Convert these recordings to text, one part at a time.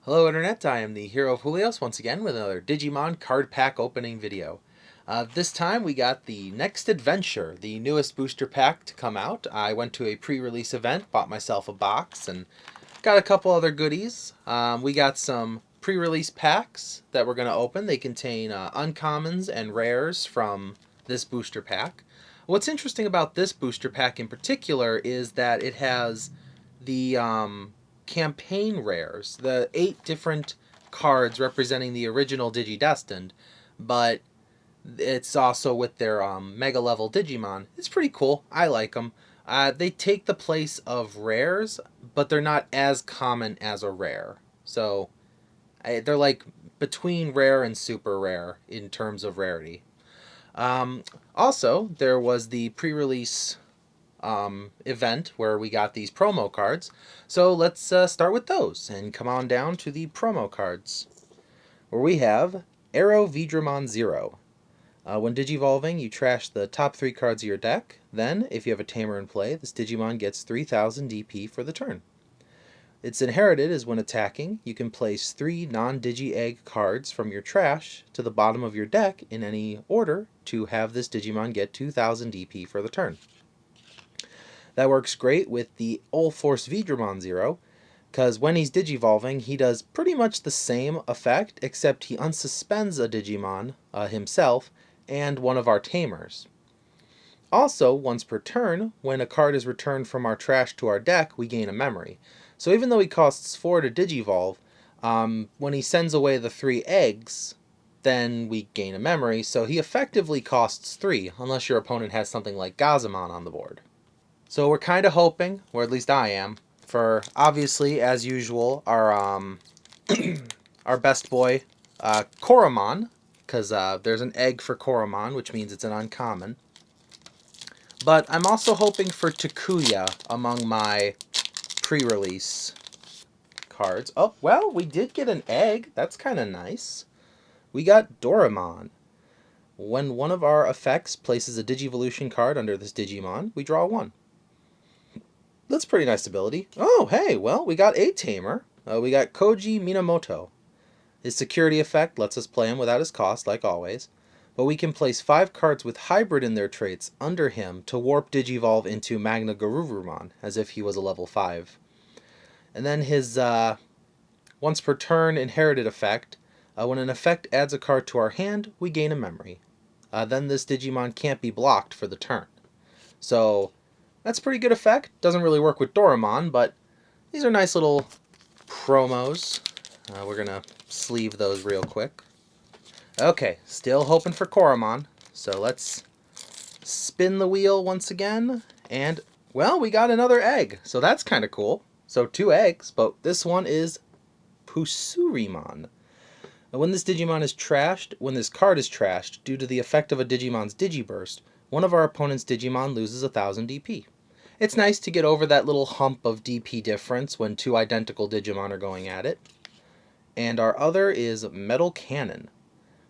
Hello Internet, I am the Hero of Julios once again with another Digimon card pack opening video. This time we got the Next Adventure, the newest booster pack to come out. I went to a pre-release event, bought myself a box, and got a couple other goodies. We got some pre-release packs that we're going to open. They contain uncommons and rares from this booster pack. What's interesting about this booster pack in particular is that it has the campaign rares, the 8 different cards representing the original Digidestined, but it's also with their mega level Digimon. It's pretty cool. I like them. They take the place of rares, but they're not as common as a rare. So they're like between rare and super rare in terms of rarity. Also, there was the pre-release event where we got these promo cards. So let's start with those and come on down to the promo cards, where we have Arrow Veedramon 0. When Digivolving, you trash the top 3 cards of your deck. Then, if you have a Tamer in play, this Digimon gets 3000 DP for the turn. It's inherited as when attacking, you can place 3 non-Digi-Egg cards from your trash to the bottom of your deck in any order to have this Digimon get 2000 DP for the turn. That works great with the All-Force Veedramon 0, because when he's Digivolving, he does pretty much the same effect, except he unsuspends a Digimon himself and one of our Tamers. Also, once per turn, when a card is returned from our trash to our deck, we gain a memory. So even though he costs 4 to Digivolve, when he sends away the 3 eggs, then we gain a memory, so he effectively costs 3, unless your opponent has something like Kazamon on the board. So we're kind of hoping, or at least I am, for, obviously, as usual, our our best boy, Kakumon, because there's an egg for Kakumon, which means it's an uncommon. But I'm also hoping for Takuya among my pre-release cards. Oh, well, we did get an egg. That's kind of nice. We got Dorugamon. When one of our effects places a Digivolution card under this Digimon, we draw 1. That's pretty nice ability. Oh, hey, well, we got a Tamer. We got Koji Minamoto. His security effect lets us play him without his cost, like always. But we can place 5 cards with hybrid in their traits under him to warp Digivolve into Magna Garurumon, as if he was a level 5. And then his once per turn inherited effect. When an effect adds a card to our hand, we gain a memory. Then this Digimon can't be blocked for the turn. So that's a pretty good effect. Doesn't really work with Dorugamon, but these are nice little promos. We're going to sleeve those real quick. Okay, still hoping for Kakumon. So let's spin the wheel once again. And, well, we got another egg. So that's kind of cool. So 2 eggs, but this one is Pasurimon. When this Digimon is trashed, when this card is trashed, due to the effect of a Digimon's Digiburst, one of our opponent's Digimon loses 1000 DP. It's nice to get over that little hump of DP difference when 2 identical Digimon are going at it. And our other is Metal Cannon.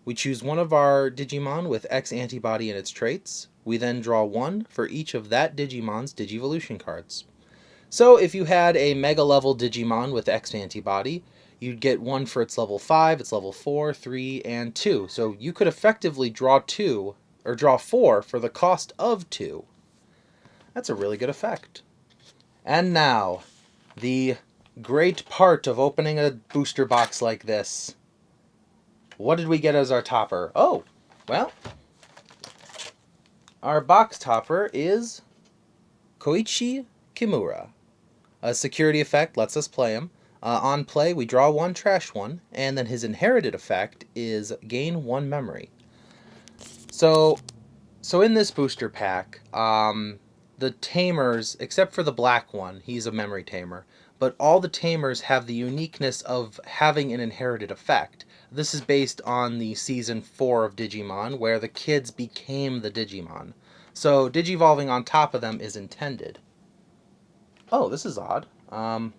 We choose one of our Digimon with X antibody in its traits. We then draw 1 for each of that Digimon's Digivolution cards. So if you had a Mega level Digimon with X antibody, you'd get 1 for its level 5, its level 4, 3, and 2. So you could effectively draw 2, or draw 4 for the cost of 2. That's a really good effect. And now, the great part of opening a booster box like this. What did we get as our topper? Oh, well, our box topper is Koichi Kimura. A security effect lets us play him. On play, we draw 1, trash 1, and then his inherited effect is gain 1 memory. So in this booster pack, the Tamers, except for the black one, he's a memory Tamer, but all the Tamers have the uniqueness of having an inherited effect. This is based on the Season 4 of Digimon, where the kids became the Digimon. So Digivolving on top of them is intended. Oh, this is odd. I'm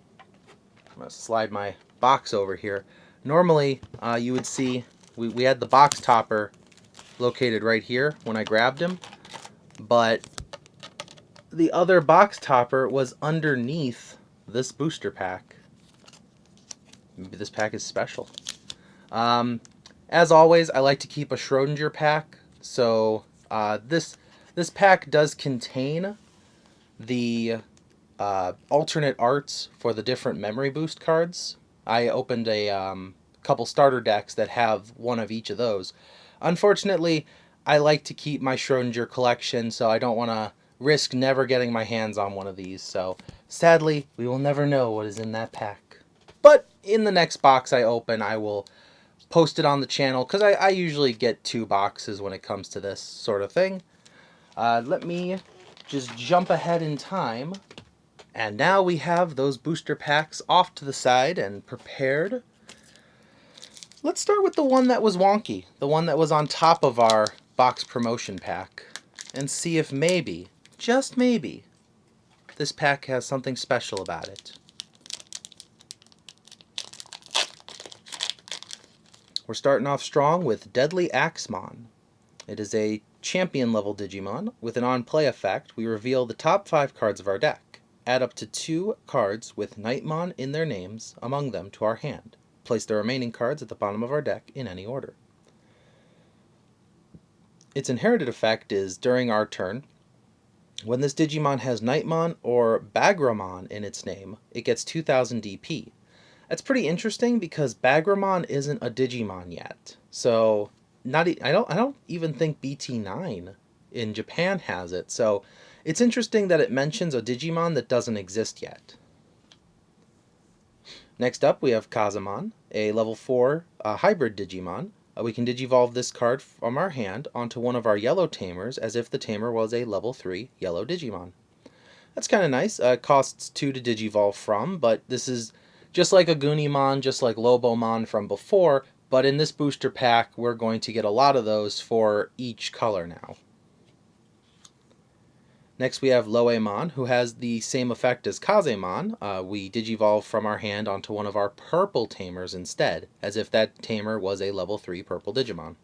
going to slide my box over here. Normally, you would see we had the box topper located right here when I grabbed him, but the other box topper was underneath this booster pack. Maybe this pack is special. As always, I like to keep a Schrodinger pack. So this pack does contain the alternate arts for the different memory boost cards. I opened a couple starter decks that have one of each of those. Unfortunately, I like to keep my Schrodinger collection, so I don't want to risk never getting my hands on one of these. So sadly, we will never know what is in that pack. But in the next box I open, I will post it on the channel, because I usually get 2 boxes when it comes to this sort of thing. Let me just jump ahead in time. And now we have those booster packs off to the side and prepared. Let's start with the one that was wonky, the one that was on top of our box promotion pack, and see if maybe, just maybe, this pack has something special about it. We're starting off strong with Deadly Axemon. It is a champion level Digimon. With an on-play effect, we reveal the top 5 cards of our deck. Add up to 2 cards with Nightmon in their names among them to our hand. Place the remaining cards at the bottom of our deck in any order. Its inherited effect is, during our turn, when this Digimon has Nightmon or Bagramon in its name, it gets 2000 DP. That's pretty interesting because Bagramon isn't a Digimon yet. So I don't even think BT9 in Japan has it. So it's interesting that it mentions a Digimon that doesn't exist yet. Next up, we have Kazamon, a level 4 hybrid Digimon. We can Digivolve this card from our hand onto one of our yellow tamers as if the tamer was a level 3 yellow Digimon. That's kind of nice. It costs 2 to Digivolve from, but this is just like a Gunimon, just like Lobomon from before, but in this booster pack, we're going to get a lot of those for each color now. Next we have Loemon, who has the same effect as Kazamon. We Digivolve from our hand onto one of our purple tamers instead, as if that tamer was a level 3 purple Digimon.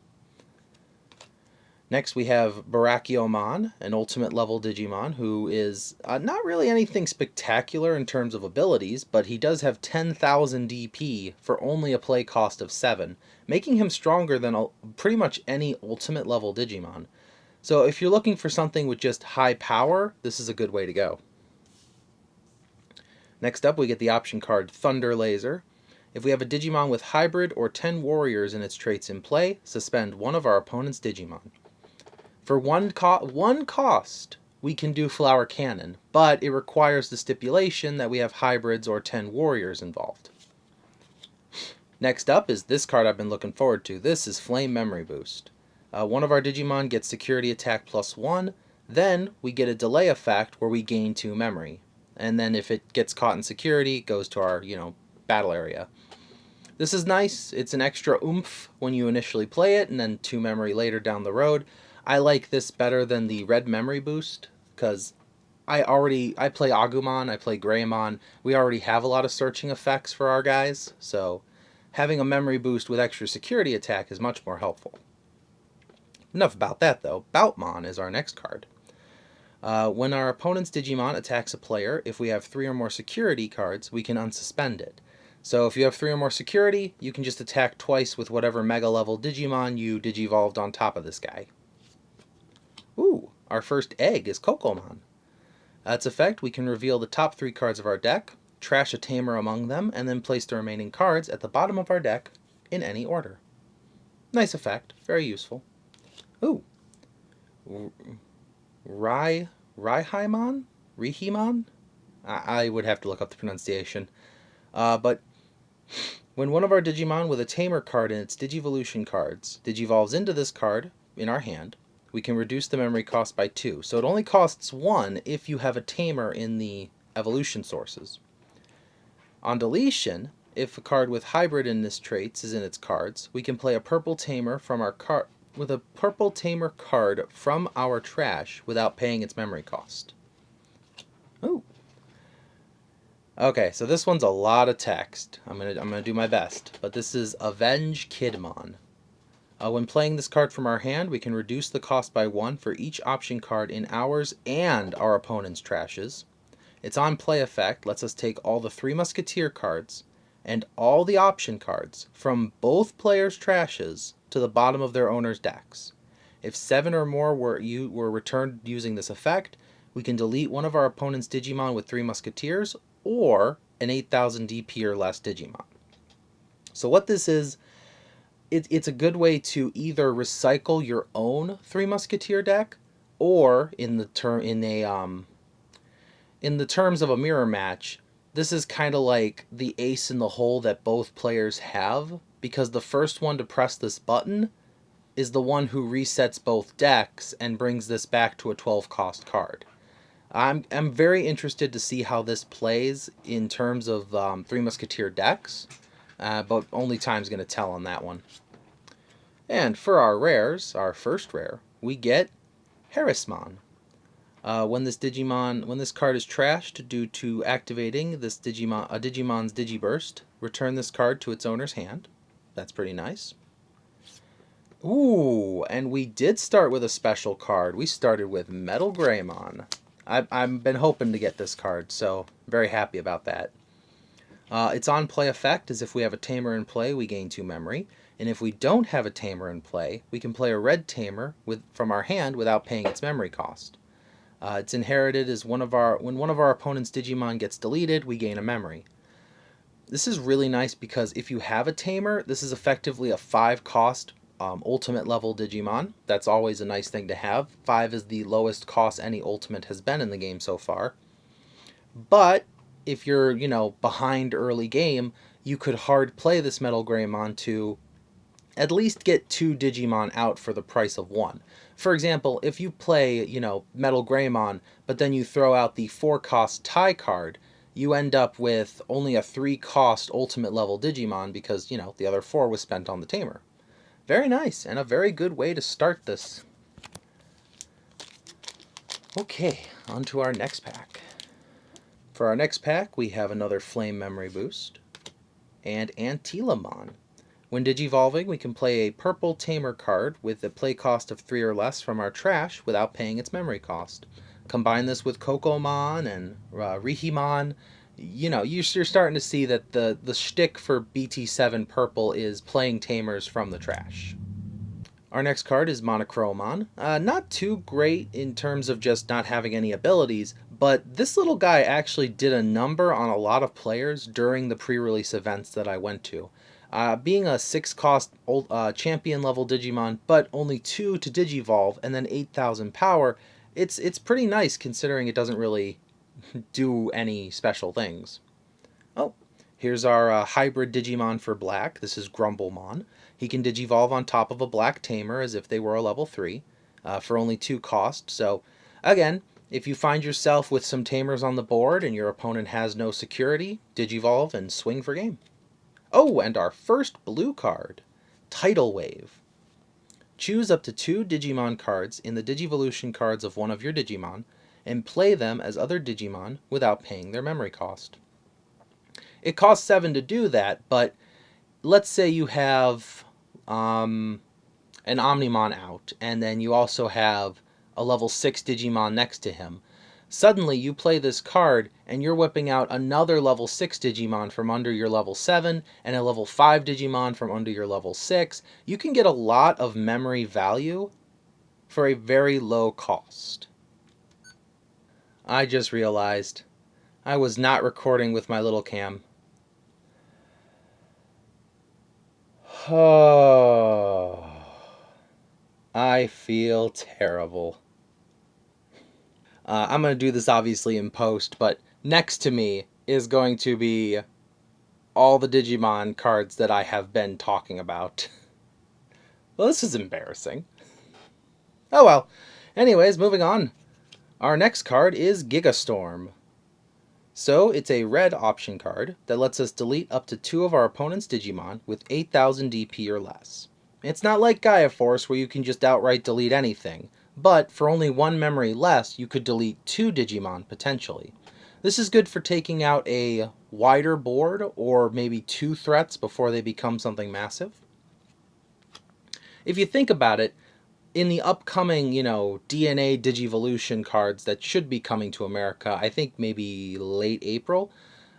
Next we have Barakiomon, an ultimate level Digimon, who is not really anything spectacular in terms of abilities, but he does have 10,000 DP for only a play cost of 7, making him stronger than pretty much any ultimate level Digimon. So if you're looking for something with just high power, this is a good way to go. Next up, we get the option card Thunder Laser. If we have a Digimon with hybrid or 10 warriors in its traits in play, suspend one of our opponent's Digimon. For one cost, we can do Flower Cannon, but it requires the stipulation that we have hybrids or 10 warriors involved. Next up is this card I've been looking forward to. This is Flame Memory Boost. One of our Digimon gets security attack +1, then we get a delay effect where we gain 2 memory. And then if it gets caught in security, it goes to our, battle area. This is nice. It's an extra oomph when you initially play it, and then 2 memory later down the road. I like this better than the red memory boost, because I play Agumon, I play Greymon. We already have a lot of searching effects for our guys, so having a memory boost with extra security attack is much more helpful. Enough about that, though. Boutmon is our next card. When our opponent's Digimon attacks a player, if we have 3 or more security cards, we can unsuspend it. So if you have 3 or more security, you can just attack twice with whatever Mega level Digimon you Digivolved on top of this guy. Ooh, our first egg is Kokomon. Its effect, we can reveal the top 3 cards of our deck, trash a tamer among them, and then place the remaining cards at the bottom of our deck in any order. Nice effect, very useful. Ooh, Rihimon? I would have to look up the pronunciation. But when one of our Digimon with a tamer card in its Digivolution cards Digivolves into this card in our hand, we can reduce the memory cost by 2. So it only costs 1 if you have a tamer in the evolution sources. On deletion, if a card with hybrid in this traits is in its cards, we can play a purple tamer from our card with a purple tamer card from our trash without paying its memory cost. Ooh. Okay, so this one's a lot of text. I'm gonna do my best, but this is Avenge Kidmon. When playing this card from our hand, we can reduce the cost by 1 for each option card in ours and our opponent's trashes. Its on-play effect lets us take all the 3 Musketeer cards, and all the option cards from both players' trashes to the bottom of their owner's decks. If 7 or more were returned using this effect, we can delete one of our opponent's Digimon with 3 Musketeers or an 8000 DP or less Digimon. So what this is, it's a good way to either recycle your own 3 Musketeer deck, or in the terms of a mirror match, this is kind of like the ace in the hole that both players have, because the first one to press this button is the one who resets both decks and brings this back to a 12 cost card. I'm very interested to see how this plays in terms of 3 Musketeer decks, but only time's going to tell on that one. And for our rares, our first rare, we get Pasurimon. When this card is trashed due to activating this Digimon's Digiburst, return this card to its owner's hand. That's pretty nice. Ooh, and we did start with a special card. We started with Metal Greymon. I've been hoping to get this card, so very happy about that. Its on-play effect is if we have a Tamer in play, we gain 2 memory. And if we don't have a Tamer in play, we can play a red Tamer from our hand without paying its memory cost. It's inherited as when one of our opponent's Digimon gets deleted, we gain a memory. This is really nice because if you have a Tamer, this is effectively a 5 cost ultimate level Digimon. That's always a nice thing to have. 5 is the lowest cost any ultimate has been in the game so far. But if you're, behind early game, you could hard play this Metal Greymon to at least get 2 Digimon out for the price of 1. For example, if you play, Metal Greymon, but then you throw out the 4 cost tie card, you end up with only a 3 cost ultimate level Digimon because, the other 4 was spent on the Tamer. Very nice, and a very good way to start this. Okay, on to our next pack. For our next pack, we have another Flame Memory Boost and Antilamon. When Digivolving, we can play a purple Tamer card with a play cost of 3 or less from our trash without paying its memory cost. Combine this with Kokomon and Rihimon. You're starting to see that the shtick for BT7 purple is playing Tamers from the trash. Our next card is Monochromon. Not too great in terms of just not having any abilities, but this little guy actually did a number on a lot of players during the pre-release events that I went to. Being a 6 cost champion level Digimon, but only 2 to Digivolve and then 8,000 power, it's pretty nice considering it doesn't really do any special things. Oh, here's our hybrid Digimon for black. This is Grumblemon. He can Digivolve on top of a black Tamer as if they were a level 3 for only 2 cost. So again, if you find yourself with some Tamers on the board and your opponent has no security, Digivolve and swing for game. Oh, and our first blue card, Tidal Wave. Choose up to 2 Digimon cards in the Digivolution cards of one of your Digimon and play them as other Digimon without paying their memory cost. It costs 7 to do that, but let's say you have an Omnimon out, and then you also have a level 6 Digimon next to him. Suddenly you play this card, and you're whipping out another level 6 Digimon from under your level 7, and a level 5 Digimon from under your level 6. You can get a lot of memory value for a very low cost. I just realized I was not recording with my little cam. Oh, I feel terrible. I'm going to do this obviously in post, but next to me is going to be all the Digimon cards that I have been talking about. Well, this is embarrassing. Oh well. Anyways, moving on. Our next card is Gigastorm. So, it's a red option card that lets us delete up to 2 of our opponent's Digimon with 8,000 DP or less. It's not like Gaia Force where you can just outright delete anything, but for only 1 memory less, you could delete 2 Digimon potentially. This is good for taking out a wider board or maybe 2 threats before they become something massive. If you think about it, in the upcoming, DNA Digivolution cards that should be coming to America, I think maybe late April,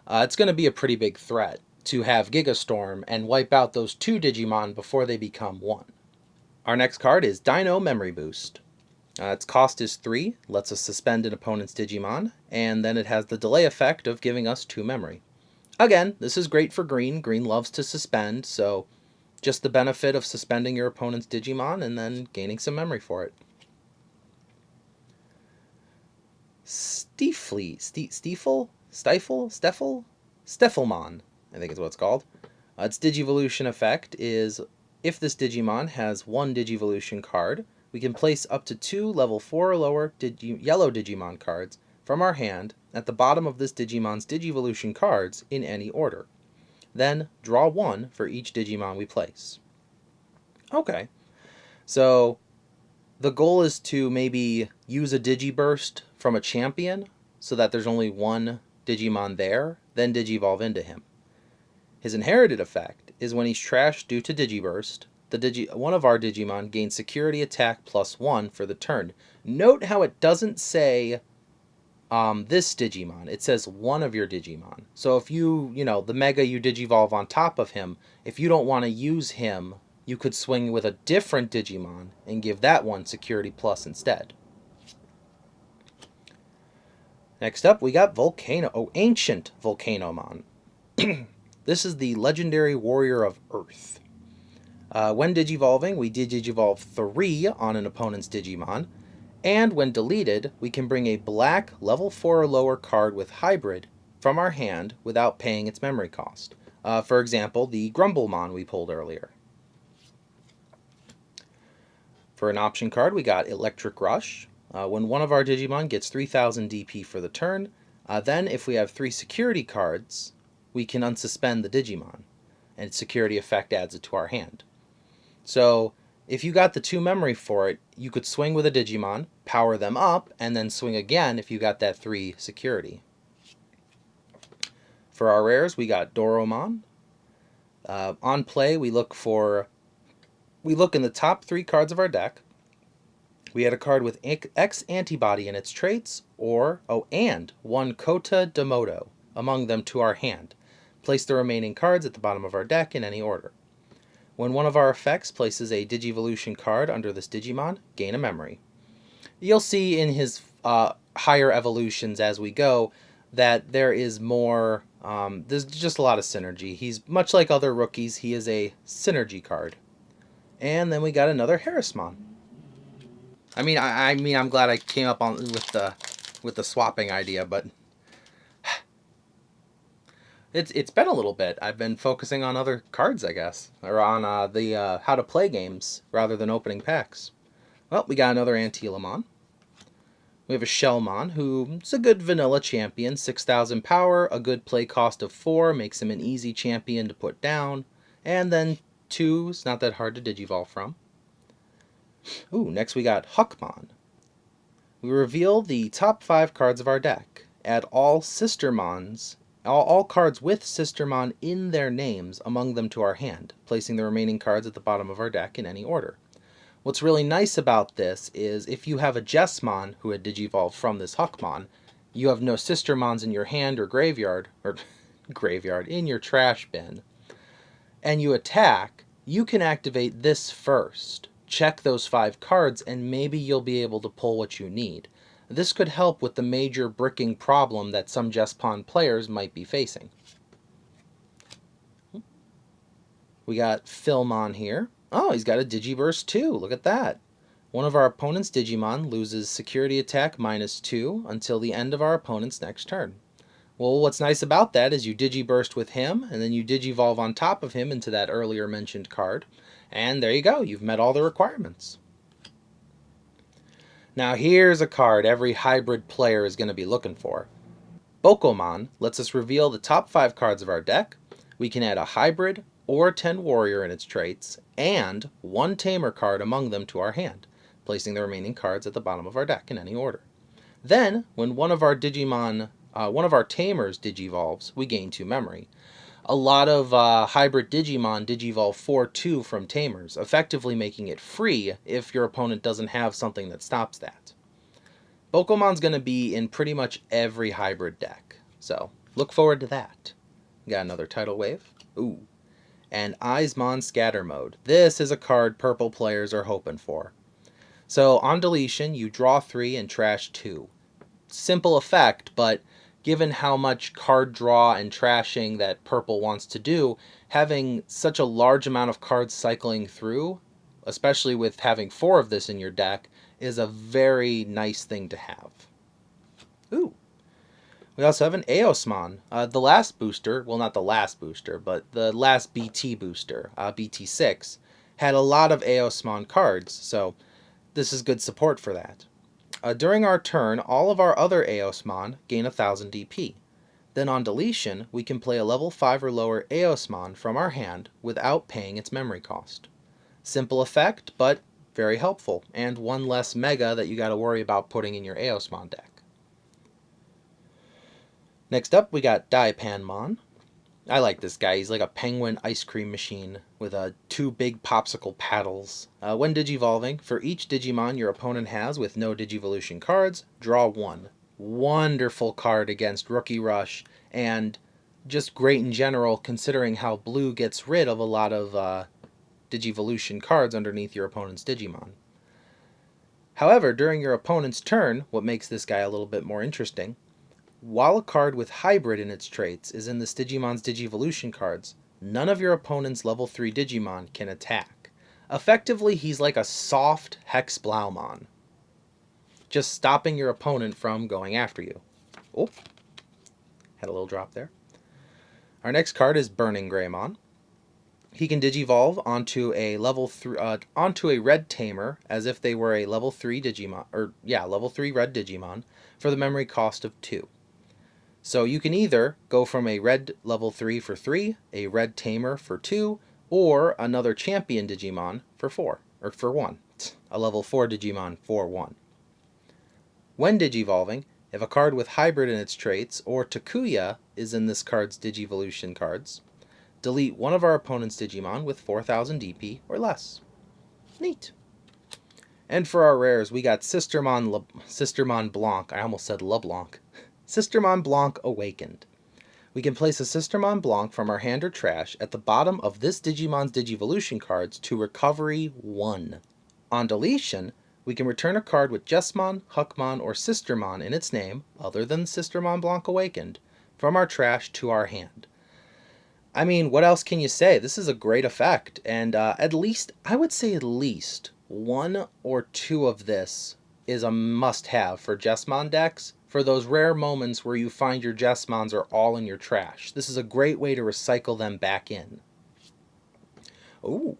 it's going to be a pretty big threat. to have Gigastorm and wipe out those 2 Digimon before they become 1. Our next card is Dyno Memory Boost. Its cost is 3, lets us suspend an opponent's Digimon, and then it has the delay effect of giving us 2 memory. Again, this is great for green. Green loves to suspend, so just the benefit of suspending your opponent's Digimon and then gaining some memory for it. Stiflemon, I think is what it's called. Its Digivolution effect is, if this Digimon has 1 Digivolution card, we can place up to 2 level 4 or lower yellow Digimon cards from our hand at the bottom of this Digimon's Digivolution cards in any order. Then draw 1 for each Digimon we place. Okay, so the goal is to maybe use a Digiburst from a champion so that there's only 1 Digimon there, then Digivolve into him. His inherited effect is when he's trashed due to Digiburst, one of our Digimon gains security attack +1 for the turn. Note how it doesn't say this Digimon. It says one of your Digimon. So if the Mega you Digivolve on top of him, if you don't want to use him, you could swing with a different Digimon and give that one security plus instead. Next up, we got Ancient Volcanomon. This is the legendary warrior of Earth. When Digivolving, we Digivolve 3 on an opponent's Digimon, and when deleted, we can bring a black level 4 or lower card with Hybrid from our hand without paying its memory cost. For example, the Grumblemon we pulled earlier. For an option card, we got Electric Rush. When one of our Digimon gets 3000 DP for the turn, then if we have 3 security cards, we can unsuspend the Digimon, and its security effect adds it to our hand. So if you got the 2 memory for it, you could swing with a Digimon, power them up, and then swing again if you got that 3 security. For our rares, we got Dorugamon. On play, we look in the top 3 cards of our deck. We had a card with X antibody in its traits, and 1 Kota Demoto among them to our hand. Place the remaining cards at the bottom of our deck in any order. When one of our effects places a Digivolution card under this Digimon, gain a memory. You'll see in his higher evolutions as we go that there is more, there's just a lot of synergy. He's much like other rookies, he is a synergy card. And then we got another Harrismon. I mean, I'm glad I came up with the swapping idea, but it's been a little bit. I've been focusing on other cards, I guess, or on the how to play games rather than opening packs. Well, we got another Antilamon. We have a Shellmon, who's a good vanilla champion, 6000 power, a good play cost of 4, makes him an easy champion to put down, and then 2 is not that hard to Digivolve from. Ooh, next we got Huckmon. We reveal the top 5 cards of our deck. Add all Sistermons, all cards with Sistermon in their names among them to our hand, placing the remaining cards at the bottom of our deck in any order. What's really nice about this is if you have a Jessmon who had Digivolved from this Huckmon, you have no Sistermons in your hand or graveyard, in your trash bin, and you attack, you can activate this first. Check those 5 cards and maybe you'll be able to pull what you need. This could help with the major bricking problem that some Jesspon players might be facing. We got Philmon here. Oh, he's got a Digiburst too. Look at that. One of our opponent's Digimon loses security attack -2 until the end of our opponent's next turn. Well, what's nice about that is you Digiburst with him, and then you Digivolve on top of him into that earlier mentioned card. And there you go. You've met all the requirements. Now here's a card every hybrid player is going to be looking for. Bokomon lets us reveal the top 5 cards of our deck. We can add a hybrid or 10 warrior in its traits, and 1 tamer card among them to our hand, placing the remaining cards at the bottom of our deck in any order. Then, when one of our tamers Digivolves, we gain 2 memory. A lot of hybrid Digimon Digivolve 4/2 from tamers, effectively making it free if your opponent doesn't have something that stops that. Bokomon's going to be in pretty much every hybrid deck, so look forward to that. Got another tidal wave. Ooh. And Axemon Scatter Mode. This is a card purple players are hoping for. So on deletion, you draw 3 and trash 2. Simple effect, but given how much card draw and trashing that purple wants to do, having such a large amount of cards cycling through, especially with having 4 of this in your deck, is a very nice thing to have. Ooh. We also have an Axemon. The last booster, well, not the last booster, but the last BT booster, BT6, had a lot of Axemon cards, so this is good support for that. During our turn, all of our other Axemon gain 1000 DP. Then on deletion, we can play a level 5 or lower Axemon from our hand without paying its memory cost. Simple effect, but very helpful, and one less mega that you gotta worry about putting in your Axemon deck. Next up, we got Dai Panman. I like this guy. He's like a penguin ice cream machine with 2 big popsicle paddles. When digivolving, for each Digimon your opponent has with no Digivolution cards, draw 1. Wonderful card against Rookie Rush, and just great in general considering how blue gets rid of a lot of Digivolution cards underneath your opponent's Digimon. However, during your opponent's turn, what makes this guy a little bit more interesting, while a card with hybrid in its traits is in this Digimon's Digivolution cards, none of your opponent's level 3 Digimon can attack. Effectively, he's like a soft Hex Blaumon, just stopping your opponent from going after you. Oh, had a little drop there. Our next card is Burning Greymon. He can Digivolve onto a onto a red tamer as if they were a level 3 Digimon, level 3 red Digimon for the memory cost of 2. So you can either go from a red level 3 for 3, a red tamer for 2, or another champion Digimon for 4, or for 1. A level 4 Digimon for 1. When Digivolving, if a card with hybrid in its traits, or Takuya is in this card's Digivolution cards, delete one of our opponent's Digimon with 4000 DP or less. Neat. And for our rares, we got Sistermon Blanc. I almost said LeBlanc. Sistermon Blanc Awakened. We can place a Sistermon Blanc from our hand or trash at the bottom of this Digimon's Digivolution cards to recovery 1. On deletion, we can return a card with Jesmon, Huckmon, or Sistermon in its name, other than Sistermon Blanc Awakened, from our trash to our hand. I mean, what else can you say? This is a great effect, and I would say at least 1 or 2 of this is a must-have for Jesmon decks, for those rare moments where you find your Jesmons are all in your trash. This is a great way to recycle them back in. Ooh.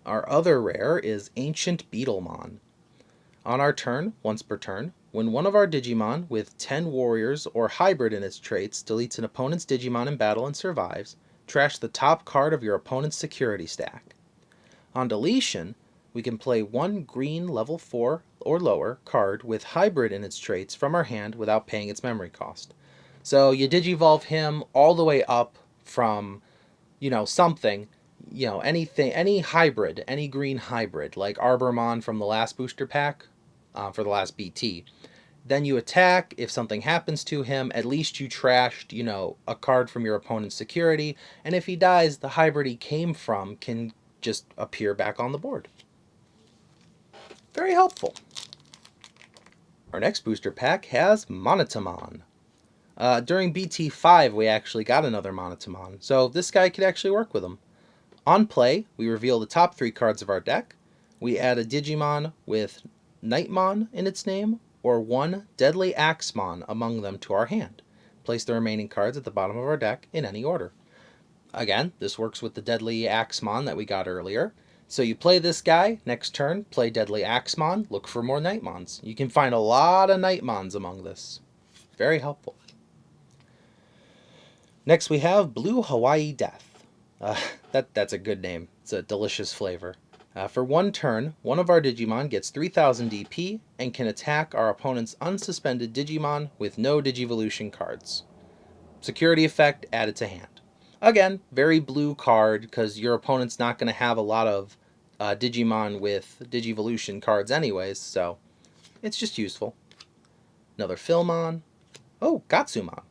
Our other rare is Ancient Beetlemon. On our turn, once per turn, when one of our Digimon with 10 warriors or hybrid in its traits deletes an opponent's Digimon in battle and survives, trash the top card of your opponent's security stack. On deletion, we can play 1 green level 4 or lower card with hybrid in its traits from our hand without paying its memory cost. So you Digivolve him all the way up from, something, anything, any hybrid, any green hybrid, like Arbormon from the last booster pack, for the last BT. Then you attack. If something happens to him, at least you trashed, a card from your opponent's security, and if he dies, the hybrid he came from can just appear back on the board. Very helpful. Our next booster pack has Monotamon. During BT5, we actually got another Monotamon, so this guy could actually work with him. On play, we reveal the top 3 cards of our deck. We add a Digimon with Nightmon in its name, or 1 Deadly Axemon among them to our hand. Place the remaining cards at the bottom of our deck in any order. Again, this works with the Deadly Axemon that we got earlier. So you play this guy, next turn, play Deadly Axemon, look for more Nightmons. You can find a lot of Nightmons among this. Very helpful. Next we have Blue Hawaii Death. That's a good name. It's a delicious flavor. For 1 turn, one of our Digimon gets 3000 DP and can attack our opponent's unsuspended Digimon with no Digivolution cards. Security effect added to hand. Again, very blue card because your opponent's not going to have a lot of Digimon with Digivolution cards anyways, so it's just useful. Another Philmon. Oh, Gatsumon.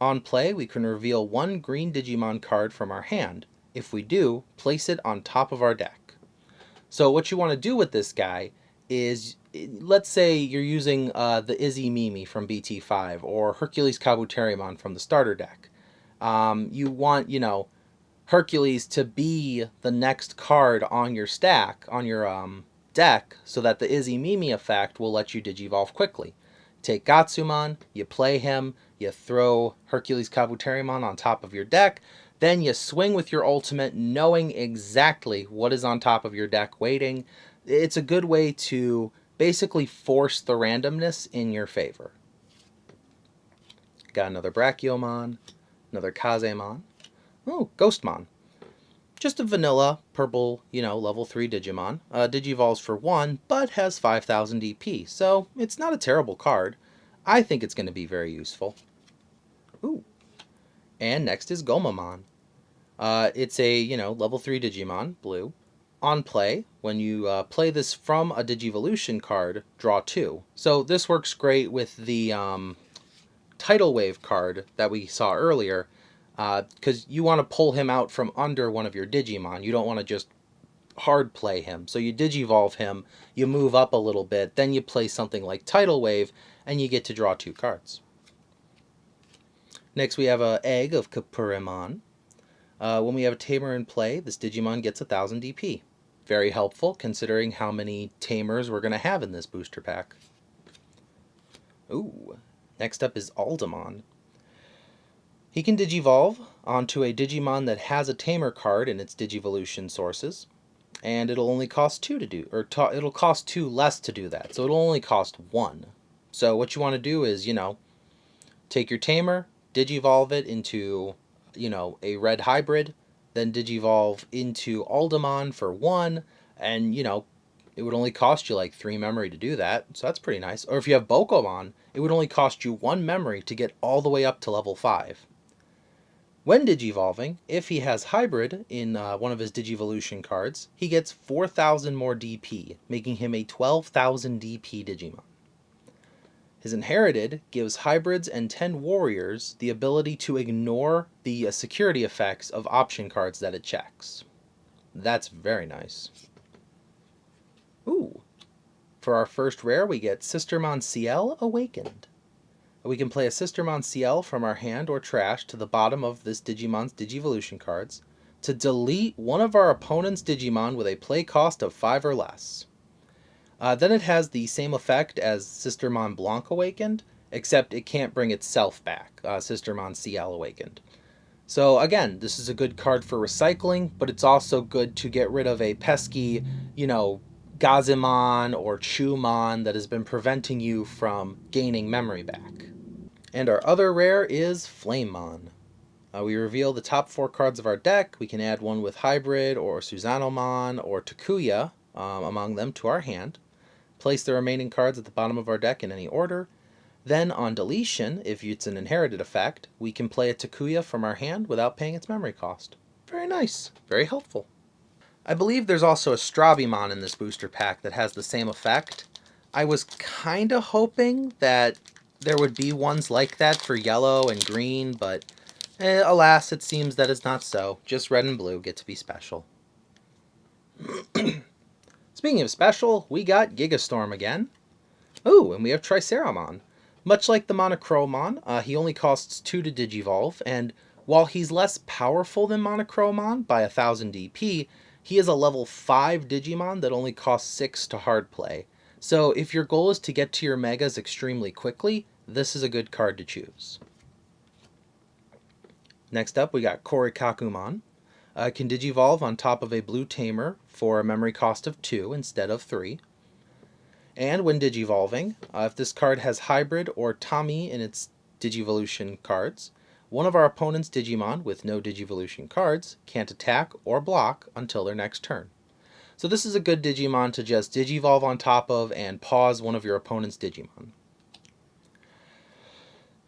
On play, we can reveal one green Digimon card from our hand. If we do, place it on top of our deck. So what you want to do with this guy is, let's say you're using the Izzy Mimi from BT5 or Hercules Kabuterimon from the starter deck. You want, Hercules to be the next card on your stack, on your deck, so that the Izzy Mimi effect will let you Digivolve quickly. Take Gatsumon, you play him, you throw Hercules Kabuterimon on top of your deck, then you swing with your ultimate knowing exactly what is on top of your deck waiting. It's a good way to basically force the randomness in your favor. Got another Brachiomon, another Kazamon. Oh, Ghostmon. Just a vanilla purple, level 3 Digimon. Digivolves for 1, but has 5,000 DP, so it's not a terrible card. I think it's going to be very useful. Ooh. And next is Gomamon. It's a, level 3 Digimon, blue. On play, when you play this from a Digivolution card, draw 2. So this works great with the Tidal Wave card that we saw earlier, because you want to pull him out from under one of your Digimon. You don't want to just hard play him. So you Digivolve him, you move up a little bit, then you play something like Tidal Wave, and you get to draw 2 cards. Next we have an egg of Kapurimon. When we have a Tamer in play, this Digimon gets 1,000 DP. Very helpful considering how many Tamers we're going to have in this booster pack. Ooh, next up is Aldemond. He can Digivolve onto a Digimon that has a Tamer card in its Digivolution sources, and it'll only cost 2 to do, or it'll cost 2 less to do that, so it'll only cost 1. So what you want to do is, take your Tamer, Digivolve it into, a red hybrid, then Digivolve into Aldemond for 1, and, it would only cost you like 3 memory to do that, so that's pretty nice. Or if you have Bokomon, it would only cost you 1 memory to get all the way up to level 5. When Digivolving, if he has Hybrid in one of his Digivolution cards, he gets 4,000 more DP, making him a 12,000 DP Digimon. His Inherited gives Hybrids and 10 Warriors the ability to ignore the security effects of option cards that it checks. That's very nice. Ooh. For our first rare, we get Sistermon CL Awakened. We can play a Sistermon CL from our hand or trash to the bottom of this Digimon's Digivolution cards to delete one of our opponent's Digimon with a play cost of 5 or less. Then it has the same effect as Sistermon Blanc Awakened, except it can't bring itself back, Sistermon CL Awakened. So again, this is a good card for recycling, but it's also good to get rid of a pesky, Gazimon or Chumon that has been preventing you from gaining memory back. And our other rare is Flamemon. We reveal the top 4 cards of our deck. We can add one with Hybrid or Suzanomon or Takuya among them to our hand. Place the remaining cards at the bottom of our deck in any order. Then on deletion, if it's an inherited effect, we can play a Takuya from our hand without paying its memory cost. Very nice. Very helpful. I believe there's also a Strabimon in this booster pack that has the same effect. I was kind of hoping that there would be ones like that for yellow and green, but alas, it seems that it's not so. Just red and blue get to be special. Speaking of special, we got Gigastorm again. Ooh, and we have Triceramon. Much like the Monochromon, he only costs 2 to Digivolve, and while he's less powerful than Monochromon by 1,000 DP, he is a level 5 Digimon that only costs 6 to hard play. So if your goal is to get to your Megas extremely quickly, this is a good card to choose. Next up, we got Kakumon. Can Digivolve on top of a blue Tamer for a memory cost of 2 instead of 3. And when Digivolving, if this card has Hybrid or Tommy in its Digivolution cards, one of our opponent's Digimon with no Digivolution cards can't attack or block until their next turn. So this is a good Digimon to just Digivolve on top of and pause one of your opponent's Digimon.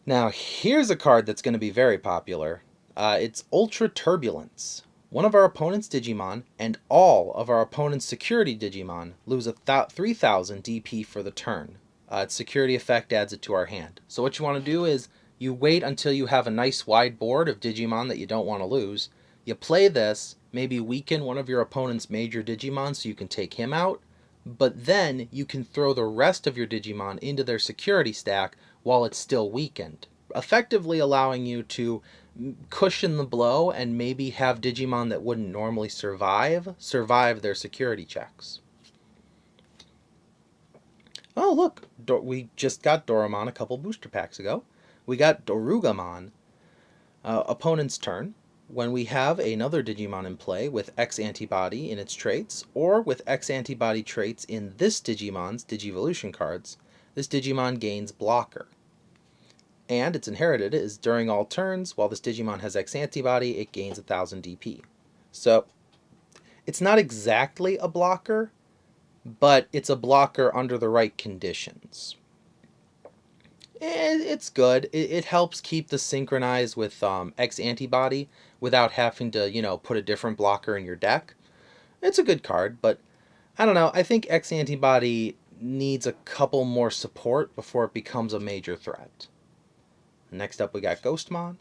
Now here's a card that's going to be very popular. It's Ultra Turbulence. One of our opponent's Digimon and all of our opponent's security Digimon lose 3,000 DP for the turn. Its security effect adds it to our hand. So what you want to do is You wait until you have a nice wide board of Digimon that you don't want to lose. You play this, maybe weaken one of your opponent's major Digimon so you can take him out, but then you can throw the rest of your Digimon into their security stack while it's still weakened, effectively allowing you to cushion the blow and maybe have Digimon that wouldn't normally survive their security checks. Oh look, we just got Dorugamon a couple booster packs ago. We got Dorugamon. Opponent's turn. When we have another Digimon in play with X antibody in its traits, or with X antibody traits in this Digimon's Digivolution cards, this Digimon gains Blocker. And it's inherited is during all turns, while this Digimon has X antibody, it gains 1000 DP. So, it's not exactly a blocker, but it's a blocker under the right conditions. It's good. It helps keep the synchronized with X antibody without having to, put a different blocker in your deck. It's a good card, but I don't know. I think X antibody needs a couple more support before it becomes a major threat. Next up we got Ghostmon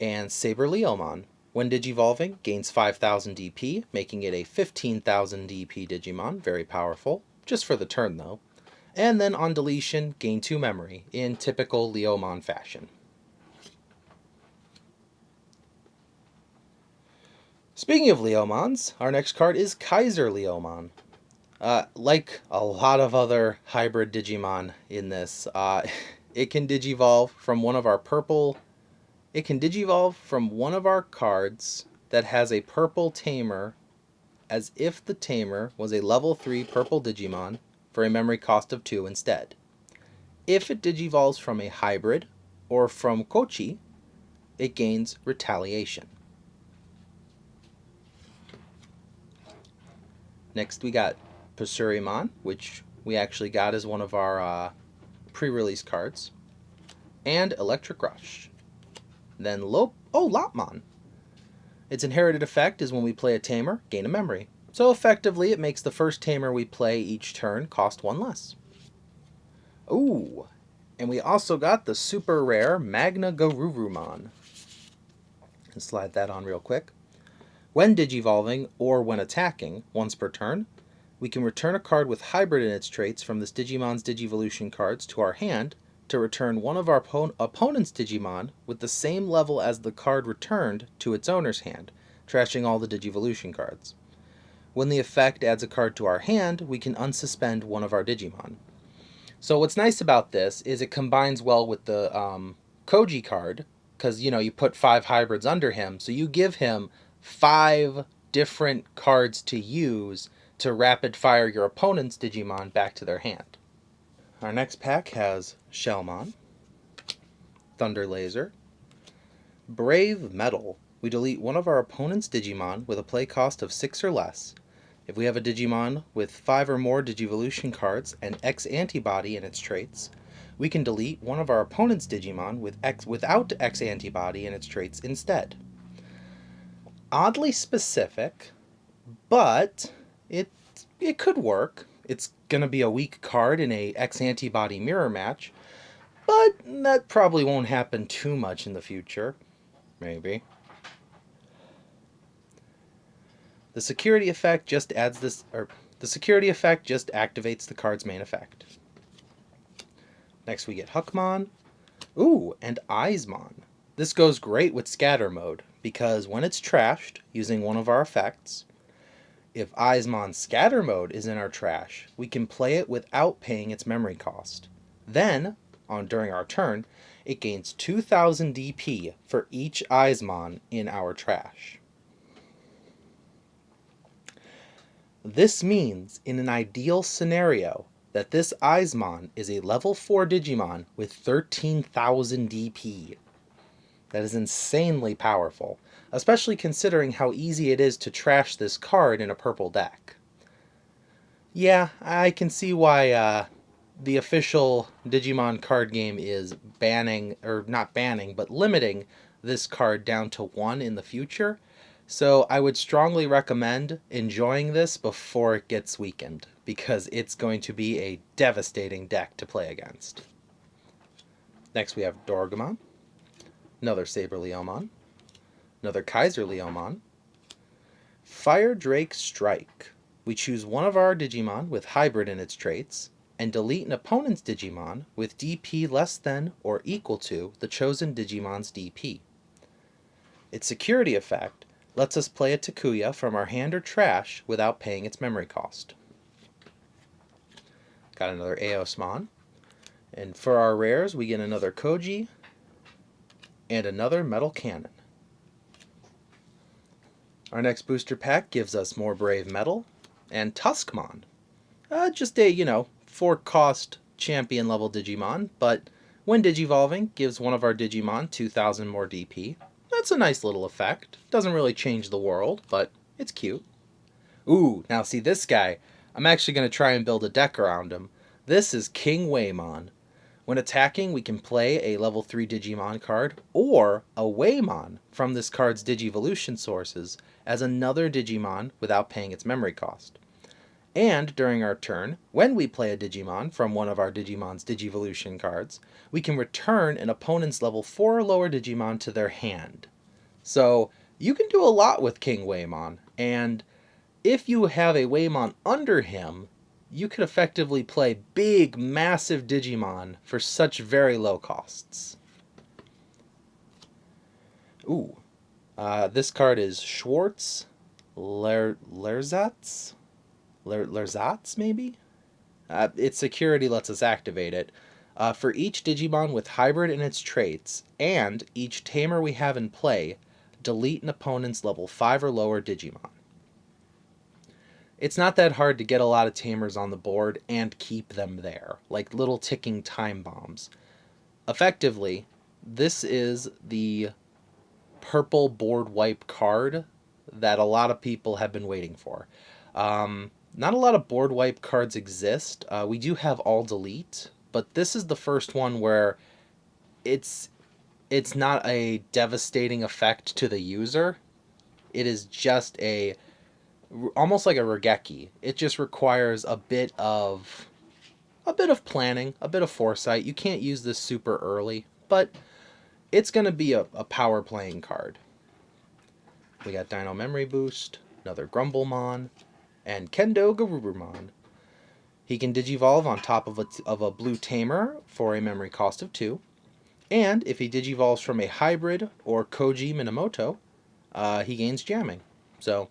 and Kaiser Leomon. When Digivolving, gains 5000 DP, making it a 15,000 DP Digimon. Very powerful. Just for the turn though. And then on deletion, gain 2 memory, in typical Leomon fashion. Speaking of Leomons, our next card is Kaiser Leomon. Like a lot of other hybrid Digimon in this, it can digivolve from one of our cards that has a purple tamer, as if the tamer was a level 3 purple Digimon, for a memory cost of 2 instead. If it digivolves from a hybrid or from Kochi, it gains Retaliation. Next we got Pasurimon, which we actually got as one of our pre-release cards, and Electric Rush. Then Lopmon. Its inherited effect is when we play a tamer, gain a memory. So effectively, it makes the first tamer we play each turn cost 1 less. Ooh, and we also got the super rare Magna Garurumon. Let's slide that on real quick. When digivolving, or when attacking, once per turn, we can return a card with hybrid in its traits from this Digimon's Digivolution cards to our hand to return one of our opponent's Digimon with the same level as the card returned to its owner's hand, trashing all the Digivolution cards. When the effect adds a card to our hand, we can unsuspend one of our Digimon. So what's nice about this is it combines well with the Koji card, because, you put 5 hybrids under him, so you give him 5 different cards to use to rapid fire your opponent's Digimon back to their hand. Our next pack has Shellmon, Thunder Laser, Brave Metal. We delete one of our opponent's Digimon with a play cost of 6 or less. If we have a Digimon with 5 or more Digivolution cards and X antibody in its traits, we can delete one of our opponent's Digimon without X antibody in its traits instead. Oddly specific, but it could work. It's going to be a weak card in a X antibody mirror match, but that probably won't happen too much in the future. Maybe. The security effect just activates the card's main effect. Next we get Huckmon. Ooh, and Axemon. This goes great with scatter mode, because when it's trashed using one of our effects, if Axemon's scatter mode is in our trash, we can play it without paying its memory cost. Then, during our turn, it gains 2000 DP for each Axemon in our trash. This means, in an ideal scenario, that this Axemon is a level 4 Digimon with 13,000 DP. That is insanely powerful, especially considering how easy it is to trash this card in a purple deck. Yeah, I can see why the official Digimon card game is banning, or not banning, but limiting this card down to 1 in the future. So I would strongly recommend enjoying this before it gets weakened, because it's going to be a devastating deck to play against. Next we have Dorgamon, another Saber Leomon, another Kaiser Leomon, Fire Drake Strike. We choose one of our Digimon with hybrid in its traits, and delete an opponent's Digimon with DP less than or equal to the chosen Digimon's DP. Its security effect lets us play a Takuya from our hand or trash without paying its memory cost. Got another Aosmon. And for our rares, we get another Koji and another Metal Cannon. Our next booster pack gives us more Brave Metal and Tuskmon. Just a, 4-cost champion level Digimon, but when Digivolving, gives one of our Digimon 2,000 more DP. That's a nice little effect. Doesn't really change the world, but it's cute. Ooh, now see this guy. I'm actually going to try and build a deck around him. This is King Weimon. When attacking, we can play a level 3 Digimon card, or a Weimon from this card's Digivolution sources as another Digimon without paying its memory cost. And during our turn, when we play a Digimon from one of our Digimon's Digivolution cards, we can return an opponent's level 4 or lower Digimon to their hand. So you can do a lot with King Weimon, and if you have a Weimon under him, you could effectively play big, massive Digimon for such very low costs. Ooh, this card is Schwartz Lerzatz, maybe? Its security lets us activate it. For each Digimon with hybrid in its traits, and each tamer we have in play, delete an opponent's level 5 or lower Digimon. It's not that hard to get a lot of tamers on the board and keep them there, like little ticking time bombs. Effectively, this is the purple board wipe card that a lot of people have been waiting for. Not a lot of board wipe cards exist. We do have all delete, but this is the first one where it's not a devastating effect to the user. It is just almost like a Regeki. It just requires a bit of planning, a bit of foresight. You can't use this super early, but it's going to be a power playing card. We got Dyno Memory Boost, another Grumblemon, and Kendo Garurumon. He can Digivolve on top of a blue tamer for a memory cost of 2. And if he Digivolves from a hybrid or Koji Minamoto, he gains jamming. So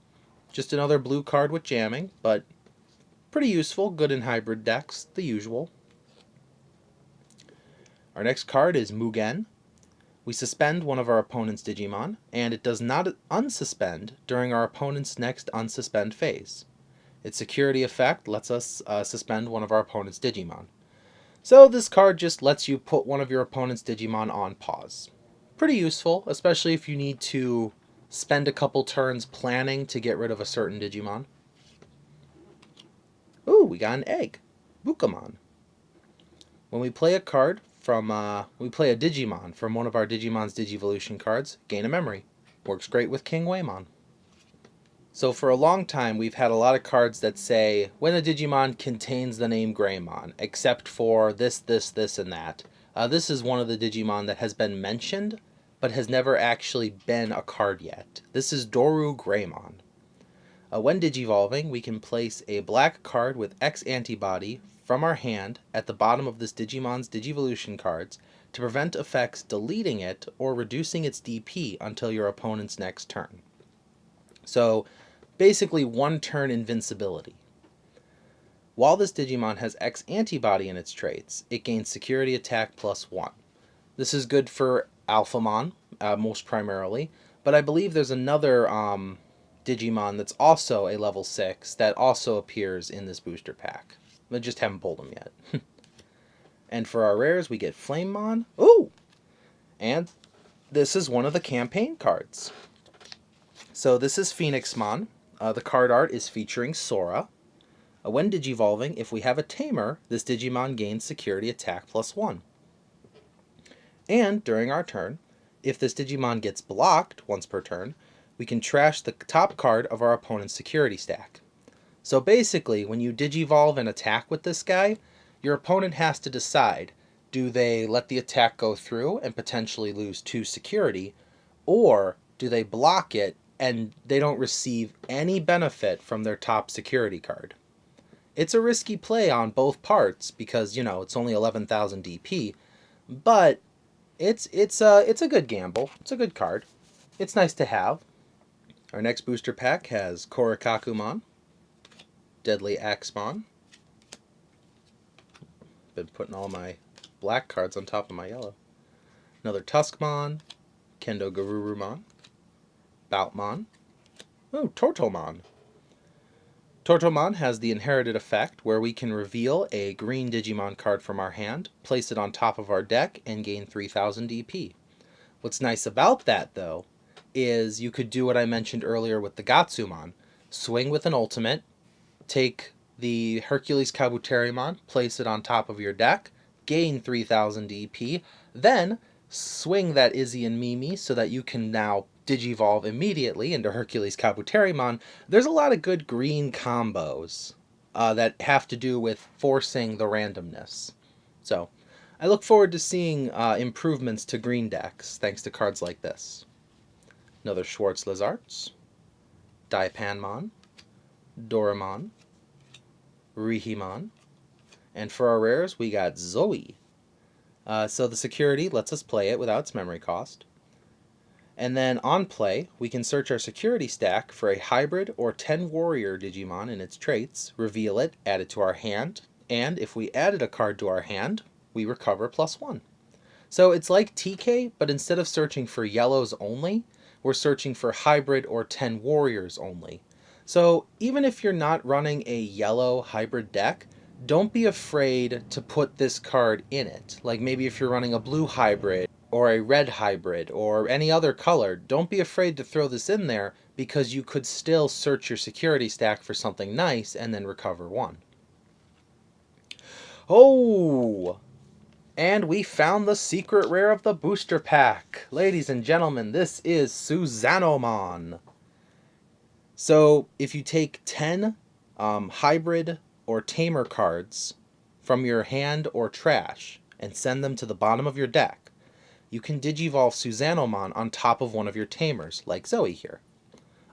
just another blue card with jamming, but pretty useful, good in hybrid decks, the usual. Our next card is Mugen. We suspend one of our opponent's Digimon, and it does not unsuspend during our opponent's next unsuspend phase. Its security effect lets us suspend one of our opponent's Digimon. So this card just lets you put one of your opponent's Digimon on pause. Pretty useful, especially if you need to spend a couple turns planning to get rid of a certain Digimon. Ooh, we got an egg. Bukamon. When we play a card we play a Digimon from one of our Digimon's Digivolution cards, gain a memory. Works great with King Weimon. So for a long time, we've had a lot of cards that say, when a Digimon contains the name Greymon, except for this, and that. This is one of the Digimon that has been mentioned, but has never actually been a card yet. This is Dorugamon. When Digivolving, we can place a black card with X antibody from our hand at the bottom of this Digimon's Digivolution cards to prevent effects deleting it or reducing its DP until your opponent's next turn. So basically 1 turn invincibility. While this Digimon has X antibody in its traits, it gains security attack +1. This is good for Alphamon, most primarily, but I believe there's another Digimon that's also a level 6 that also appears in this booster pack. I just haven't pulled them yet. And for our rares, we get Flamemon. Ooh! And this is one of the campaign cards. So this is Phoenixmon. The card art is featuring Sora. When Digivolving, if we have a tamer, this Digimon gains security attack +1. And during our turn, if this Digimon gets blocked once per turn, we can trash the top card of our opponent's security stack. So basically, when you Digivolve and attack with this guy, your opponent has to decide, Do they let the attack go through and potentially lose 2 security, or do they block it and they don't receive any benefit from their top security card? It's a risky play on both parts because, it's only 11,000 DP, but it's a good gamble. It's a good card. It's nice to have. Our next booster pack has Kakumon, Deadly Axemon. Been putting all my black cards on top of my yellow. Another Tuskmon, Kendo Garurumon, Boutmon. Oh, Tortomon. Tortomon has the inherited effect where we can reveal a green Digimon card from our hand, place it on top of our deck, and gain 3,000 DP. What's nice about that, though, is you could do what I mentioned earlier with the Gatsumon. Swing with an ultimate, take the Hercules Kabuterimon, place it on top of your deck, gain 3,000 DP, then swing that Izzy and Mimi so that you can now Digivolve immediately into Hercules Kabuterimon. There's a lot of good green combos that have to do with forcing the randomness. So, I look forward to seeing improvements to green decks thanks to cards like this. Another Schwartz Lizards, Dai Panman, Dorugamon, Rihimon, and for our rares we got Zoe. So the security lets us play it without its memory cost. And then on play, we can search our security stack for a hybrid or 10 warrior Digimon and its traits, reveal it, add it to our hand, and if we added a card to our hand, we recover +1. So it's like TK, but instead of searching for yellows only, we're searching for hybrid or 10 warriors only. So even if you're not running a yellow hybrid deck, don't be afraid to put this card in it. Like maybe if you're running a blue hybrid, or a red hybrid, or any other color, don't be afraid to throw this in there because you could still search your security stack for something nice and then recover 1. Oh! And we found the secret rare of the booster pack. Ladies and gentlemen, this is Suzanomon. So if you take 10 hybrid or tamer cards from your hand or trash and send them to the bottom of your deck, you can Digivolve Suzanomon on top of one of your tamers, like Zoe here.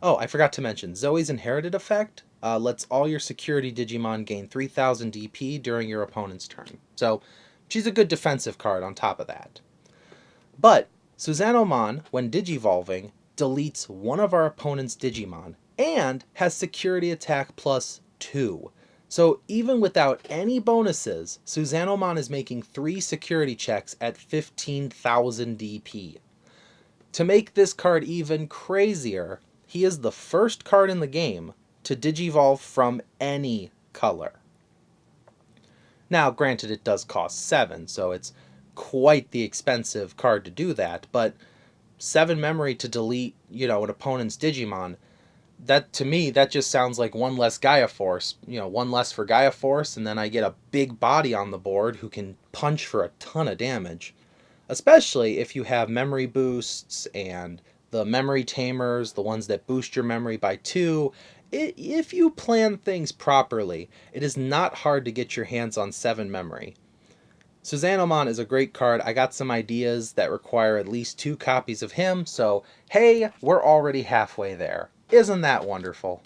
Oh, I forgot to mention, Zoe's inherited effect lets all your security Digimon gain 3,000 DP during your opponent's turn. So, she's a good defensive card on top of that. But, Suzanomon, when Digivolving, deletes one of our opponent's Digimon, and has security attack +2. So even without any bonuses, Suzanomon is making 3 security checks at 15,000 DP. To make this card even crazier, he is the first card in the game to Digivolve from any color. Now, granted, it does cost 7, so it's quite the expensive card to do that, but 7 memory to delete, an opponent's Digimon, that to me, that just sounds like 1 less Gaia Force. 1 less for Gaia Force, and then I get a big body on the board who can punch for a ton of damage. Especially if you have memory boosts and the memory tamers, the ones that boost your memory by 2. If you plan things properly, it is not hard to get your hands on 7 memory. Suzanomon is a great card. I got some ideas that require at least 2 copies of him, so hey, we're already halfway there. Isn't that wonderful?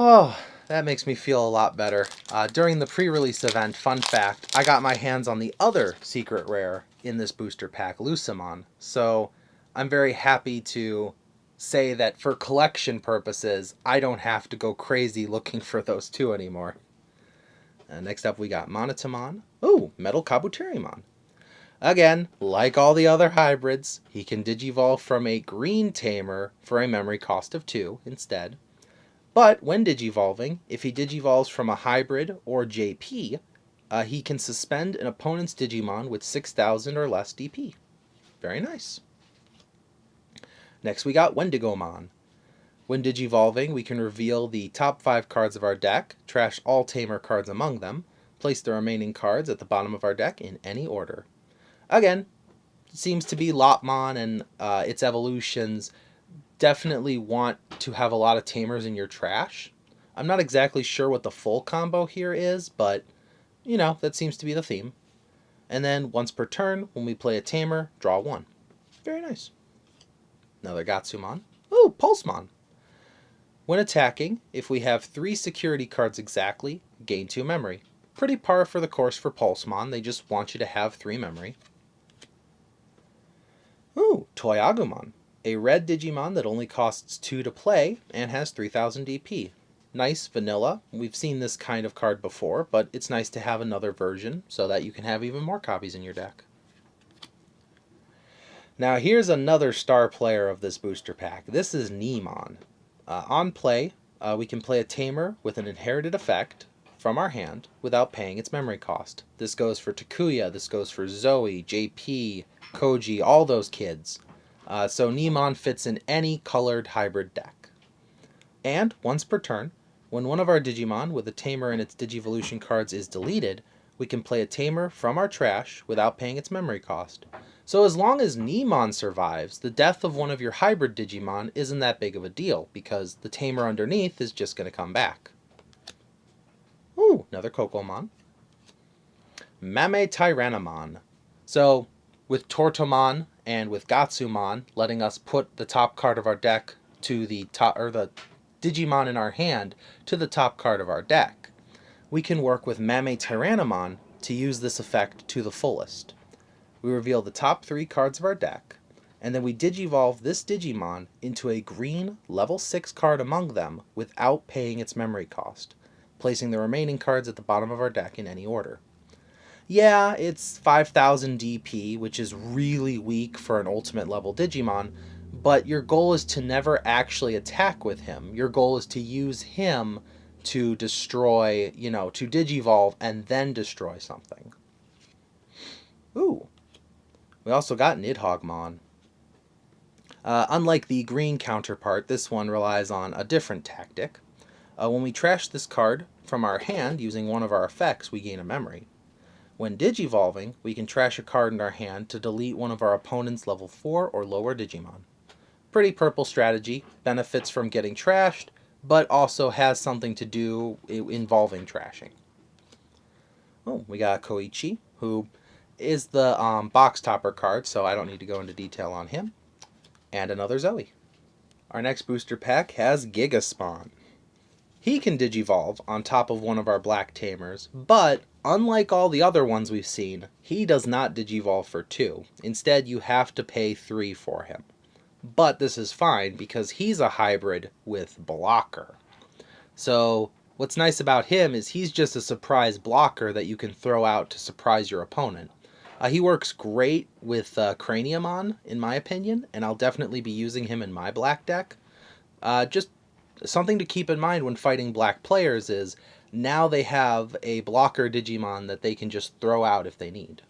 Oh, that makes me feel a lot better. During the pre-release event, fun fact, I got my hands on the other secret rare in this booster pack, Lucemon. So I'm very happy to say that for collection purposes, I don't have to go crazy looking for those 2 anymore. Next up we got Monotamon. Ooh, Metal Kabuterimon. Again, like all the other hybrids, he can Digivolve from a green tamer for a memory cost of 2 instead. But when Digivolving, if he Digivolves from a hybrid or JP, he can suspend an opponent's Digimon with 6,000 or less DP. Very nice. Next we got Wendigomon. When Digivolving, we can reveal the top 5 cards of our deck, trash all tamer cards among them, place the remaining cards at the bottom of our deck in any order. Again, it seems to be Lopmon and its evolutions definitely want to have a lot of tamers in your trash. I'm not exactly sure what the full combo here is, but, that seems to be the theme. And then once per turn, when we play a Tamer, draw 1. Very nice. Another Gatsumon. Ooh, Pulsemon. When attacking, if we have 3 security cards exactly, gain 2 memory. Pretty par for the course for Pulsemon, they just want you to have 3 memory. Ooh, Toyagumon. A red Digimon that only costs 2 to play and has 3000 DP. Nice vanilla. We've seen this kind of card before, but it's nice to have another version so that you can have even more copies in your deck. Now here's another star player of this booster pack. This is Nimon. On play, we can play a Tamer with an inherited effect from our hand without paying its memory cost. This goes for Takuya, this goes for Zoe, JP, Koji, all those kids. So Nimon fits in any colored hybrid deck. And once per turn, when one of our Digimon with a Tamer in its Digivolution cards is deleted, we can play a Tamer from our trash without paying its memory cost. So as long as Nimon survives, the death of one of your hybrid Digimon isn't that big of a deal, because the Tamer underneath is just going to come back. Ooh, another Kokomon. Mame Tyrannomon. So, with Tortomon and with Gatsumon letting us put the top card of our deck to the top, or the Digimon in our hand to the top card of our deck, we can work with Mame Tyrannomon to use this effect to the fullest. We reveal the top 3 cards of our deck, and then we Digivolve this Digimon into a green level 6 card among them without paying its memory cost, placing the remaining cards at the bottom of our deck in any order. Yeah, it's 5000 DP, which is really weak for an ultimate level Digimon, but your goal is to never actually attack with him. Your goal is to use him to destroy, to Digivolve and then destroy something. Ooh. We also got Nidhogmon. Unlike the green counterpart, this one relies on a different tactic. When we trash this card from our hand using one of our effects, we gain a memory. When Digivolving, we can trash a card in our hand to delete one of our opponent's level 4 or lower Digimon. Pretty purple strategy, benefits from getting trashed, but also has something to do involving trashing. Oh, we got Koichi, who is the box topper card, so I don't need to go into detail on him. And another Zoe. Our next booster pack has Gigastorm. He can Digivolve on top of one of our black Tamers, but unlike all the other ones we've seen, he does not Digivolve for 2. Instead, you have to pay 3 for him. But this is fine because he's a hybrid with Blocker. So what's nice about him is he's just a surprise blocker that you can throw out to surprise your opponent. He works great with Craniumon, in my opinion, and I'll definitely be using him in my black deck. Just something to keep in mind when fighting black players is now they have a blocker Digimon that they can just throw out if they need.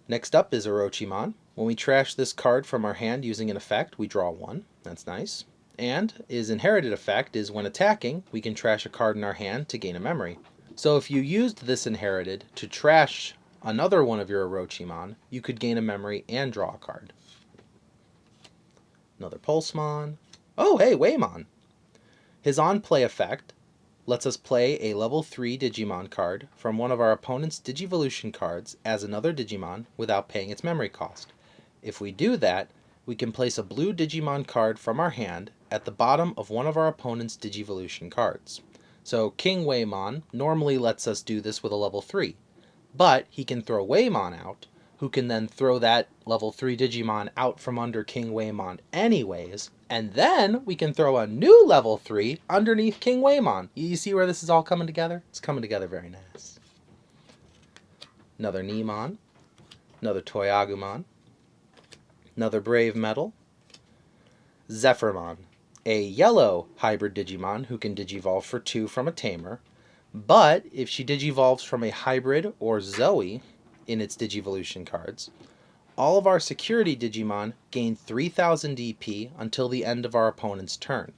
Next up is Orochiman. When we trash this card from our hand using an effect, we draw 1. That's nice. And his inherited effect is when attacking, we can trash a card in our hand to gain a memory. So if you used this inherited to trash another one of your Orochiman, you could gain a memory and draw a card. Another Pulsemon. Oh, hey, Weimon. His on-play effect lets us play a level 3 Digimon card from one of our opponent's Digivolution cards as another Digimon without paying its memory cost. If we do that, we can place a blue Digimon card from our hand at the bottom of one of our opponent's Digivolution cards. So King Weimon normally lets us do this with a level 3, but he can throw Weimon out, who can then throw that level 3 Digimon out from under King Weimon anyways, and then we can throw a new level 3 underneath King Weimon. You see where this is all coming together? It's coming together very nice. Another Nimon, another Toyagumon, another Brave Metal, Zephyrmon, a yellow hybrid Digimon who can Digivolve for 2 from a Tamer, but if she Digivolves from a hybrid or Zoe in its Digivolution cards, all of our security Digimon gain 3000 DP until the end of our opponent's turn.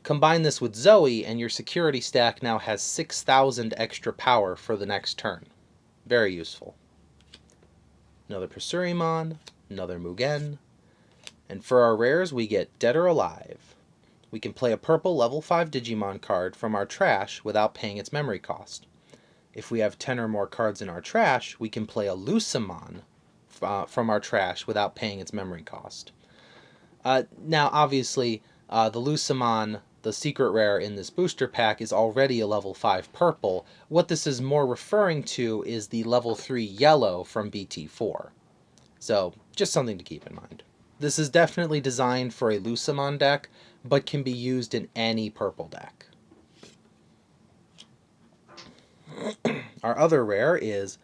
Combine this with Zoe and your security stack now has 6000 extra power for the next turn. Very useful. Another Pasurimon, another Mugen, and for our rares we get Dead or Alive. We can play a purple level 5 Digimon card from our trash without paying its memory cost. If we have 10 or more cards in our trash, we can play a Lucemon from our trash without paying its memory cost. Now, obviously, the Lucemon, the secret rare in this booster pack, is already a level 5 purple. What this is more referring to is the level 3 yellow from BT4. So, just something to keep in mind. This is definitely designed for a Lucemon deck, but can be used in any purple deck. Our other rare is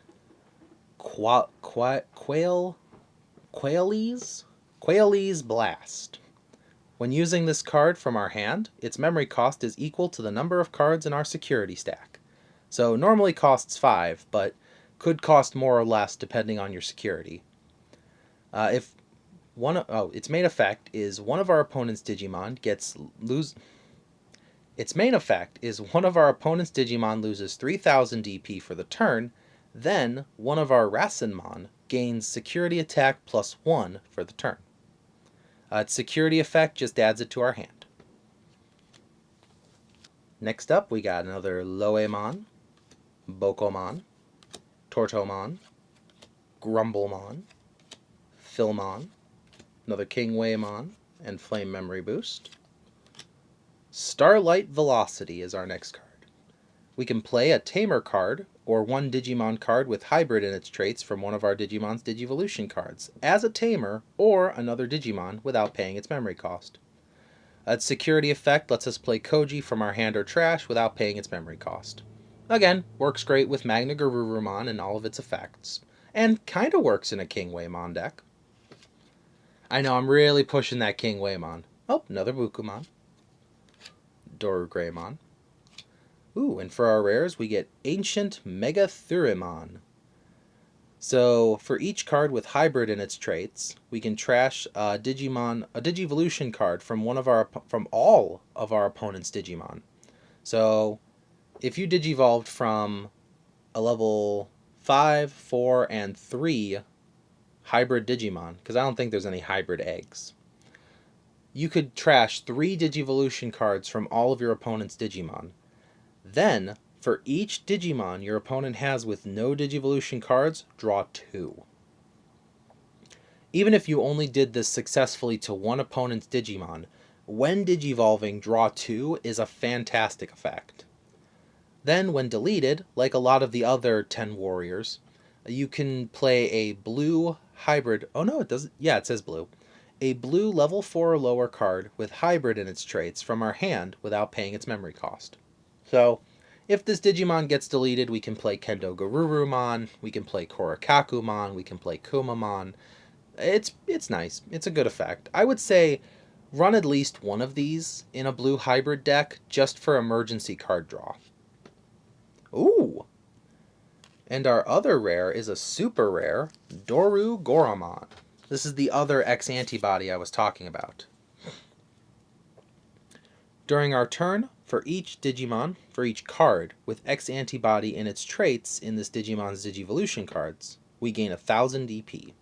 Quailey's Blast. When using this card from our hand, its memory cost is equal to the number of cards in our security stack. So normally costs 5, but could cost more or less depending on your security. Its main effect is one of our opponent's Digimon loses 3,000 DP for the turn, then one of our Rasenmon gains security attack +1 for the turn. Its security effect just adds it to our hand. Next up, we got another Loemon, Bokomon, Tortomon, Grumblemon, Philmon, another King Weimon, and Flame Memory Boost. Starlight Velocity is our next card. We can play a Tamer card, or one Digimon card with hybrid in its traits from one of our Digimon's Digivolution cards, as a Tamer or another Digimon without paying its memory cost. Its security effect lets us play Koji from our hand or trash without paying its memory cost. Again, works great with Magna Garurumon and all of its effects, and kinda works in a King Weimon deck. I know, I'm really pushing that King Weimon. Oh, another Bukumon. Dorugamon. Ooh, and for our rares, we get Ancient Megathurimon. So, for each card with hybrid in its traits, we can trash a Digivolution card from all of our opponent's Digimon. So, if you Digivolved from a level 5, 4, and 3 hybrid Digimon, because I don't think there's any hybrid eggs, you could trash 3 Digivolution cards from all of your opponent's Digimon. Then, for each Digimon your opponent has with no Digivolution cards, draw 2. Even if you only did this successfully to one opponent's Digimon, when Digivolving, draw 2 is a fantastic effect. Then, when deleted, like a lot of the other 10 warriors, you can play a blue hybrid... Oh no, it doesn't... Yeah, it says blue. A blue level 4 or lower card with hybrid in its traits from our hand without paying its memory cost. So, if this Digimon gets deleted, we can play Kendo Garurumon, we can play Korakakumon, we can play Kumamon. It's nice. It's a good effect. I would say run at least one of these in a blue hybrid deck just for emergency card draw. Ooh! And our other rare is a super rare, Dorgamon. This is the other X-antibody I was talking about. During our turn, for each card with X-antibody in its traits in this Digimon's Digivolution cards, we gain 1,000 DP.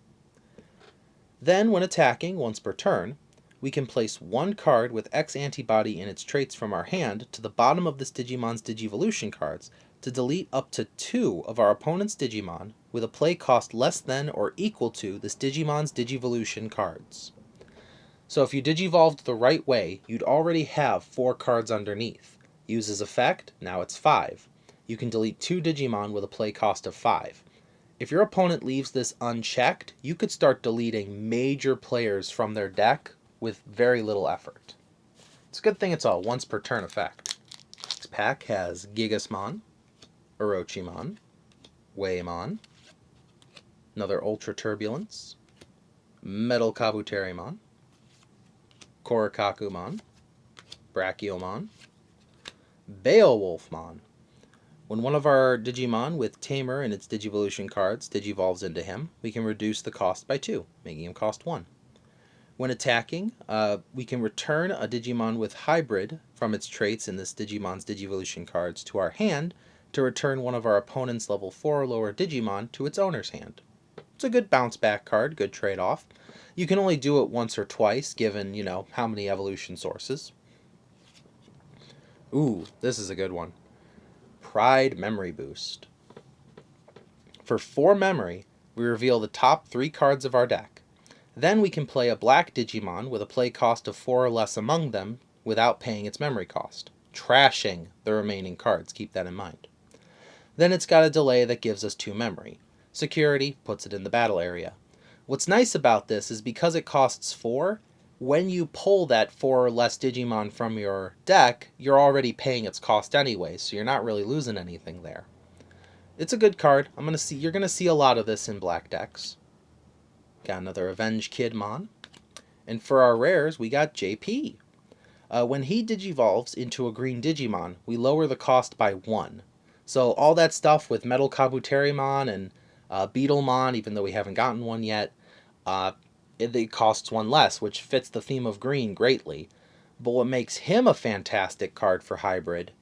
Then, when attacking once per turn, we can place one card with X-antibody in its traits from our hand to the bottom of this Digimon's Digivolution cards to delete up to 2 of our opponent's Digimon with a play cost less than or equal to this Digimon's Digivolution cards. So if you Digivolved the right way, you'd already have 4 cards underneath. Uses effect, now it's 5. You can delete 2 Digimon with a play cost of 5. If your opponent leaves this unchecked, you could start deleting major players from their deck with very little effort. It's a good thing it's a once per turn effect. This pack has Gigastorm, Orochiman, Weimon, another Ultra Turbulence, Metal Kabuterimon, Korakakumon, Brachiomon, Beowulfmon. When one of our Digimon with Tamer in its Digivolution cards Digivolves into him, we can reduce the cost by 2, making him cost 1. When attacking, we can return a Digimon with hybrid from its traits in this Digimon's Digivolution cards to our hand to return one of our opponent's level 4 or lower Digimon to its owner's hand. It's a good bounce back card, good trade-off. You can only do it once or twice, given, how many evolution sources. Ooh, this is a good one. Pride Memory Boost. For 4 memory, we reveal the top 3 cards of our deck. Then we can play a black Digimon with a play cost of 4 or less among them without paying its memory cost, trashing the remaining cards, keep that in mind. Then it's got a delay that gives us 2 memory. Security puts it in the battle area. What's nice about this is because it costs 4, when you pull that 4 or less Digimon from your deck, you're already paying its cost anyway, so you're not really losing anything there. It's a good card. You're gonna see a lot of this in black decks. Got another Avenge Kidmon. And for our rares, we got JP. When he digivolves into a green Digimon, we lower the cost by 1. So all that stuff with Metal Kabuterimon and Beetlemon, even though we haven't gotten one yet, it costs 1 less, which fits the theme of green greatly. But what makes him a fantastic card for hybrid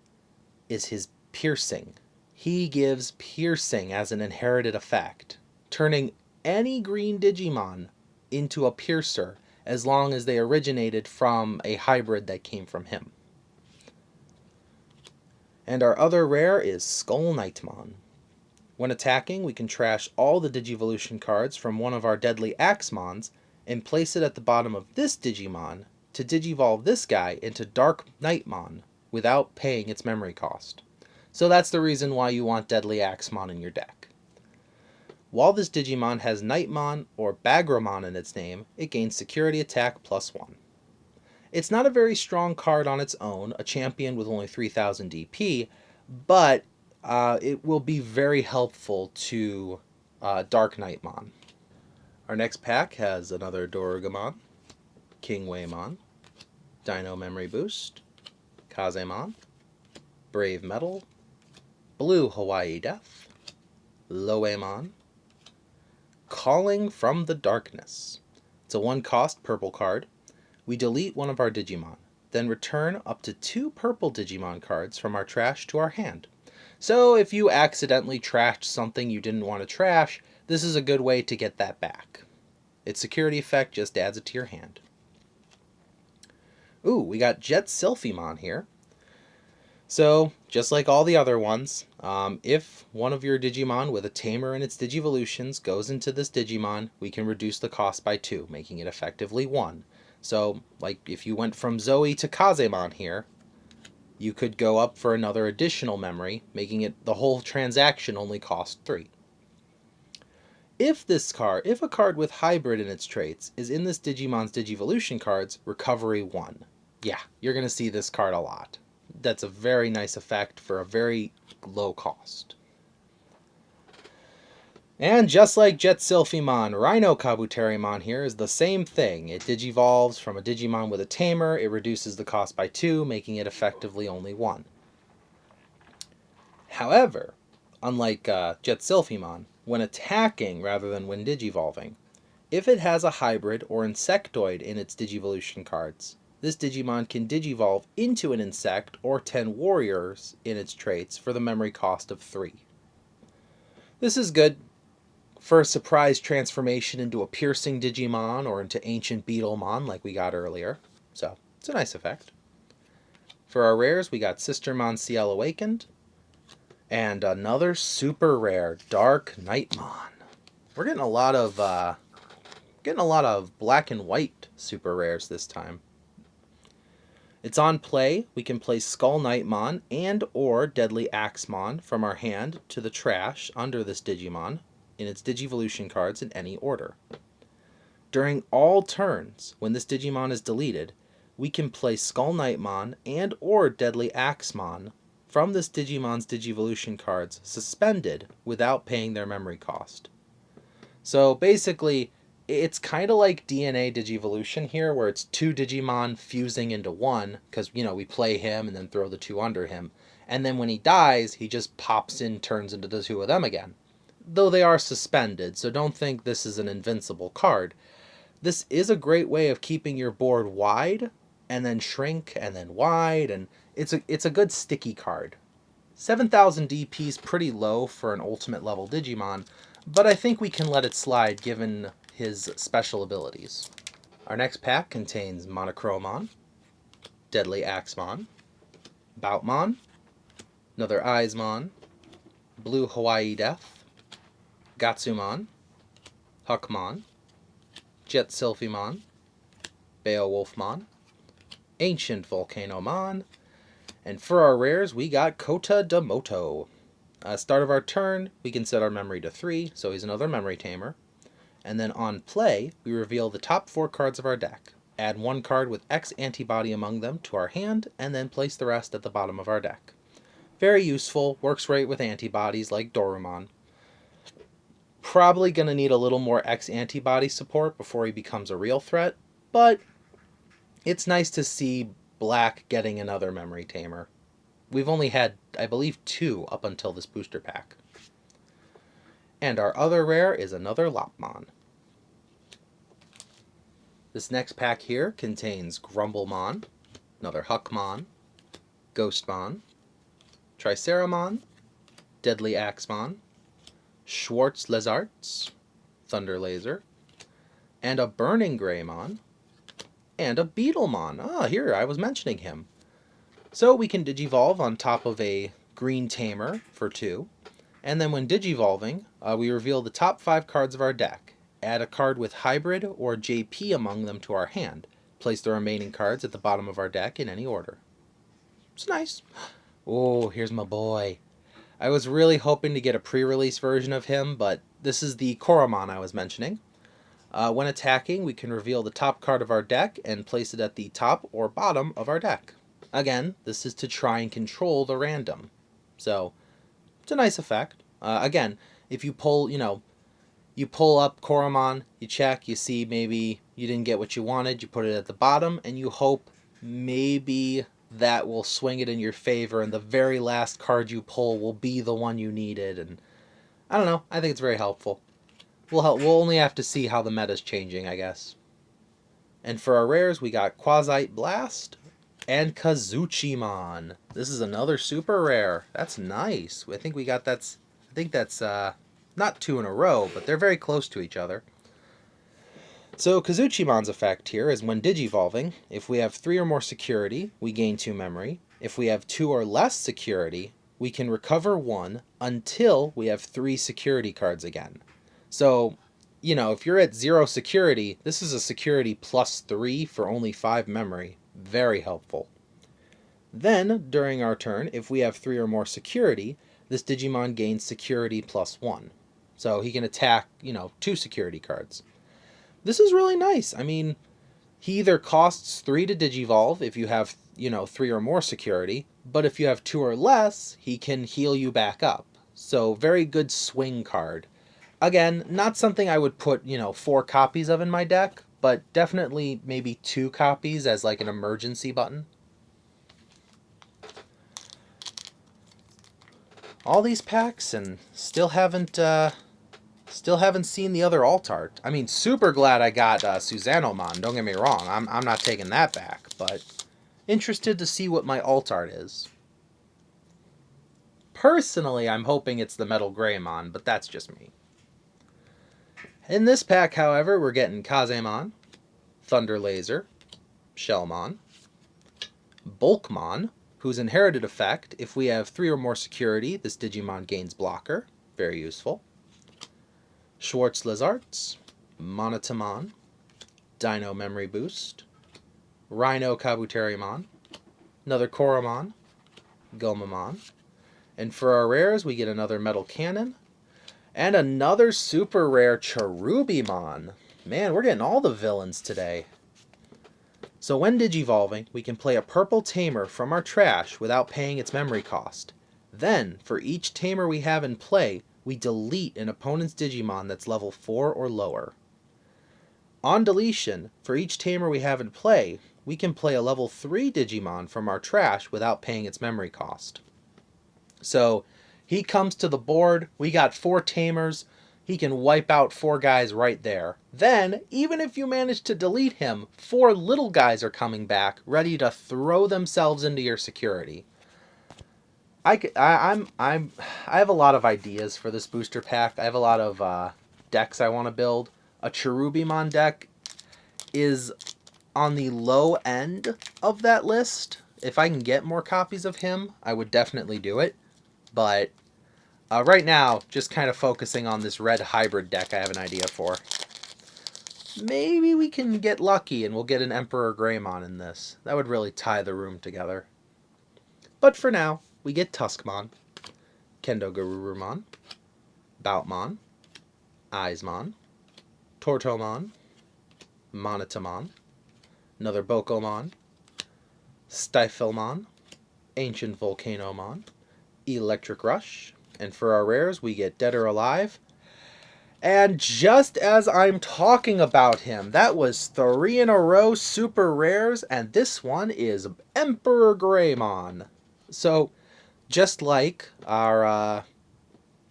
is his piercing. He gives piercing as an inherited effect, turning any green Digimon into a piercer as long as they originated from a hybrid that came from him. And our other rare is Skull Knightmon. When attacking, we can trash all the Digivolution cards from one of our deadly Axemons and place it at the bottom of this Digimon to digivolve this guy into Dark Knightmon without paying its memory cost. So that's the reason why you want Deadly Axemon in your deck. While this Digimon has Knightmon or Bagramon in its name, it gains Security Attack +1. It's not a very strong card on its own, a champion with only 3000 DP, but it will be very helpful to Dark Knightmon. Our next pack has another Dorugamon, King Weimon, Dyno Memory Boost, Kazamon, Brave Metal, Blue Hawaii Death, Loemon, Calling from the Darkness. It's a 1-cost purple card. We delete one of our Digimon, then return up to 2 purple Digimon cards from our trash to our hand. So if you accidentally trashed something you didn't want to trash, this is a good way to get that back. Its security effect just adds it to your hand. Ooh, we got Jet Sylphimon here. So, just like all the other ones, if one of your Digimon with a tamer in its Digivolutions goes into this Digimon, we can reduce the cost by 2, making it effectively 1. So, like if you went from Zoe to Kazamon here, you could go up for another additional memory, making it the whole transaction only cost 3. If a card with hybrid in its traits is in this Digimon's Digivolution cards, recovery 1. Yeah, you're going to see this card a lot. That's a very nice effect for a very low cost. And just like Jet Sylphimon, Rhino Kabuterimon here is the same thing. It digivolves from a Digimon with a tamer, it reduces the cost by 2, making it effectively only 1. However, unlike Jet Sylphimon, when attacking rather than when digivolving, if it has a hybrid or insectoid in its Digivolution cards, this Digimon can digivolve into an insect or 10 warriors in its traits for the memory cost of 3. This is good for a surprise transformation into a piercing Digimon or into ancient Beetlemon like we got earlier. So, it's a nice effect. For our rares, we got Sistermon Ciel Awakened and another super rare, Dark Knightmon. We're getting a lot of black and white super rares this time. It's on play. We can play Skull Knightmon and or Deadly Axemon from our hand to the trash under this Digimon in its Digivolution cards in any order. During all turns, when this Digimon is deleted, we can play Skull Knightmon and or Deadly Axemon from this Digimon's Digivolution cards suspended without paying their memory cost. So basically, it's kind of like DNA Digivolution here, where it's 2 Digimon fusing into 1, because, we play him and then throw the 2 under him. And then when he dies, he just pops in, turns into the 2 of them again. Though they are suspended, so don't think this is an invincible card. This is a great way of keeping your board wide, and then shrink, and then wide, and it's a good sticky card. 7,000 DP is pretty low for an ultimate level Digimon, but I think we can let it slide given his special abilities. Our next pack contains Monochromon, Deadly Axemon, Boutmon, another Eismon, Blue Hawaii Death, Gatsumon, Huckmon, Jetsilphymon, Beowulfmon, Ancient Volcanomon, and for our rares, we got Kota Damoto. Start of our turn, we can set our memory to 3, so he's another memory tamer. And then on play, we reveal the top 4 cards of our deck. Add 1 card with X antibody among them to our hand, and then place the rest at the bottom of our deck. Very useful, works great with antibodies like Dorugamon. Probably going to need a little more X antibody support before he becomes a real threat, but it's nice to see Black getting another memory tamer. We've only had, I believe, 2 up until this booster pack. And our other rare is another Lopmon. This next pack here contains Grumblemon, another Huckmon, Ghostmon, Triceramon, Deadly Axemon, Schwartz Lezarts, Thunder Laser, and a Burning Greymon, and a Beetlemon. Ah, here, I was mentioning him. So we can Digivolve on top of a green tamer for 2, and then when Digivolving, we reveal the top 5 cards of our deck. Add a card with Hybrid or JP among them to our hand. Place the remaining cards at the bottom of our deck in any order. It's nice. Oh, here's my boy. I was really hoping to get a pre-release version of him, but this is the Koromon I was mentioning. When attacking, we can reveal the top card of our deck and place it at the top or bottom of our deck. Again, this is to try and control the random. So, it's a nice effect. Again, if you pull, you pull up Koromon, you check, you see maybe you didn't get what you wanted, you put it at the bottom, and you hope maybe that will swing it in your favor, and the very last card you pull will be the one you needed. And I don't know, I think it's very helpful. We'll only have to see how the meta's changing, I guess. And for our rares, we got Quasite Blast and Kazuchimon. This is another super rare. That's nice. I think that's not 2 in a row, but they're very close to each other. So Kazuchimon's effect here is when Digivolving, if we have 3 or more security, we gain 2 memory. If we have 2 or less security, we can recover 1 until we have 3 security cards again. So, if you're at 0 security, this is a security plus 3 for only 5 memory. Very helpful. Then, during our turn, if we have 3 or more security, this Digimon gains security plus 1. So he can attack, 2 security cards. This is really nice. I mean, he either costs 3 to Digivolve if you have, 3 or more security, but if you have 2 or less, he can heal you back up. So very good swing card. Again, not something I would put, 4 copies of in my deck, but definitely maybe 2 copies as like an emergency button. All these packs and still haven't seen the other alt art. I mean, super glad I got Susannomon, don't get me wrong. I'm not taking that back, but interested to see what my alt art is. Personally, I'm hoping it's the Metal Greymon, but that's just me. In this pack, however, we're getting Kazamon, Thunder Laser, Shellmon, Bulkmon, whose inherited effect, if we have 3 or more security, this Digimon gains blocker. Very useful. Schwartz Lezarts, Monotamon, Dyno Memory Boost, Rhino Kabuterimon, another Koromon, Gomamon, and for our rares we get another Metal Cannon, and another super rare Cherubimon. Man, we're getting all the villains today. So when Digivolving, we can play a purple tamer from our trash without paying its memory cost. Then, for each tamer we have in play, we delete an opponent's Digimon that's level 4 or lower. On deletion, for each tamer we have in play, we can play a level 3 Digimon from our trash without paying its memory cost. So, he comes to the board, we got 4 tamers, he can wipe out 4 guys right there. Then, even if you manage to delete him, 4 little guys are coming back, ready to throw themselves into your security. I have a lot of ideas for this booster pack. I have a lot of decks I want to build. A Cherubimon deck is on the low end of that list. If I can get more copies of him, I would definitely do it. But Right now, just kind of focusing on this red hybrid deck I have an idea for. Maybe we can get lucky and we'll get an Emperor Greymon in this. That would really tie the room together. But for now, we get Tuskmon, Garurumon, Boutmon, Axemon, Tortomon, Monitamon, another Bokomon, Stiflemon, Ancient Volcanomon, Electric Rush, and for our rares we get Dead or Alive. And just as I'm talking about him, that was 3 in a row super rares, and this one is Emperor Greymon. So, just like our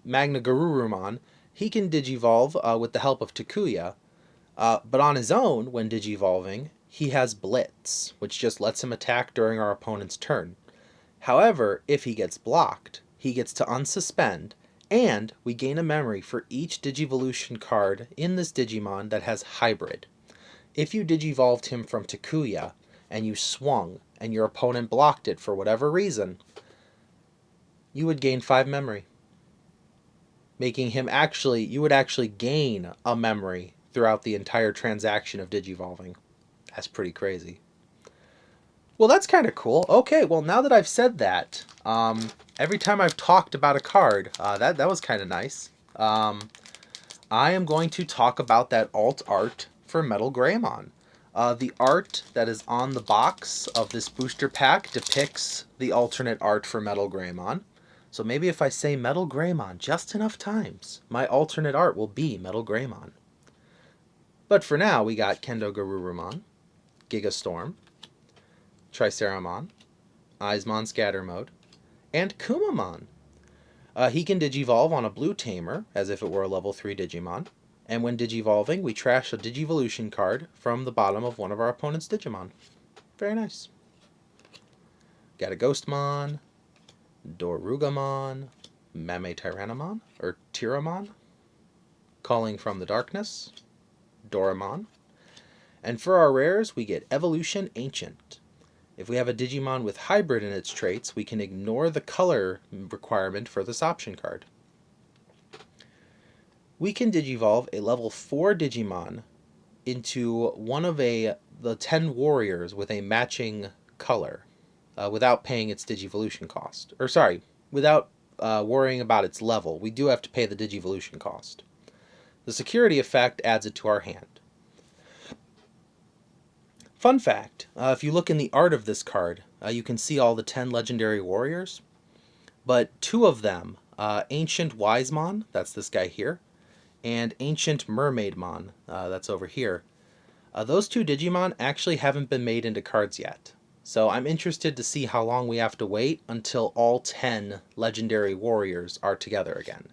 Magna Garurumon, he can Digivolve with the help of Takuya, but on his own, when Digivolving, he has Blitz, which just lets him attack during our opponent's turn. However, if he gets blocked, he gets to unsuspend, and we gain a memory for each Digivolution card in this Digimon that has Hybrid. If you Digivolved him from Takuya, and you swung, and your opponent blocked it for whatever reason, you would gain 5 memory. Making him you would actually gain a memory throughout the entire transaction of Digivolving. That's pretty crazy. Well, that's kind of cool. Okay, well, now that I've said that, every time I've talked about a card, that was kind of nice. I am going to talk about that alt art for Metal Greymon. The art that is on the box of this booster pack depicts the alternate art for Metal Greymon. So maybe if I say Metal Greymon just enough times, my alternate art will be Metal Greymon. But for now, we got Garurumon, Gigastorm, Triceramon, Axemon Scatter Mode, and Kumamon. He can Digivolve on a blue Tamer, as if it were a level 3 Digimon, and when Digivolving, we trash a Digivolution card from the bottom of one of our opponent's Digimon. Very nice. Got a Ghostmon, Dorugamon, Mame Tyrannomon, or Tyramon, Calling from the Darkness, Doramon, and for our rares, we get Evolution Ancient. If we have a Digimon with Hybrid in its traits, we can ignore the color requirement for this option card. We can Digivolve a level 4 Digimon into one of the 10 warriors with a matching color without paying its Digivolution cost. Or sorry, without worrying about its level. We do have to pay the Digivolution cost. The security effect adds it to our hand. Fun fact, if you look in the art of this card, you can see all the 10 legendary warriors, but 2 of them, Ancient Wisemon, that's this guy here, and Ancient Mermaidmon, that's over here, those 2 Digimon actually haven't been made into cards yet. So I'm interested to see how long we have to wait until all 10 legendary warriors are together again.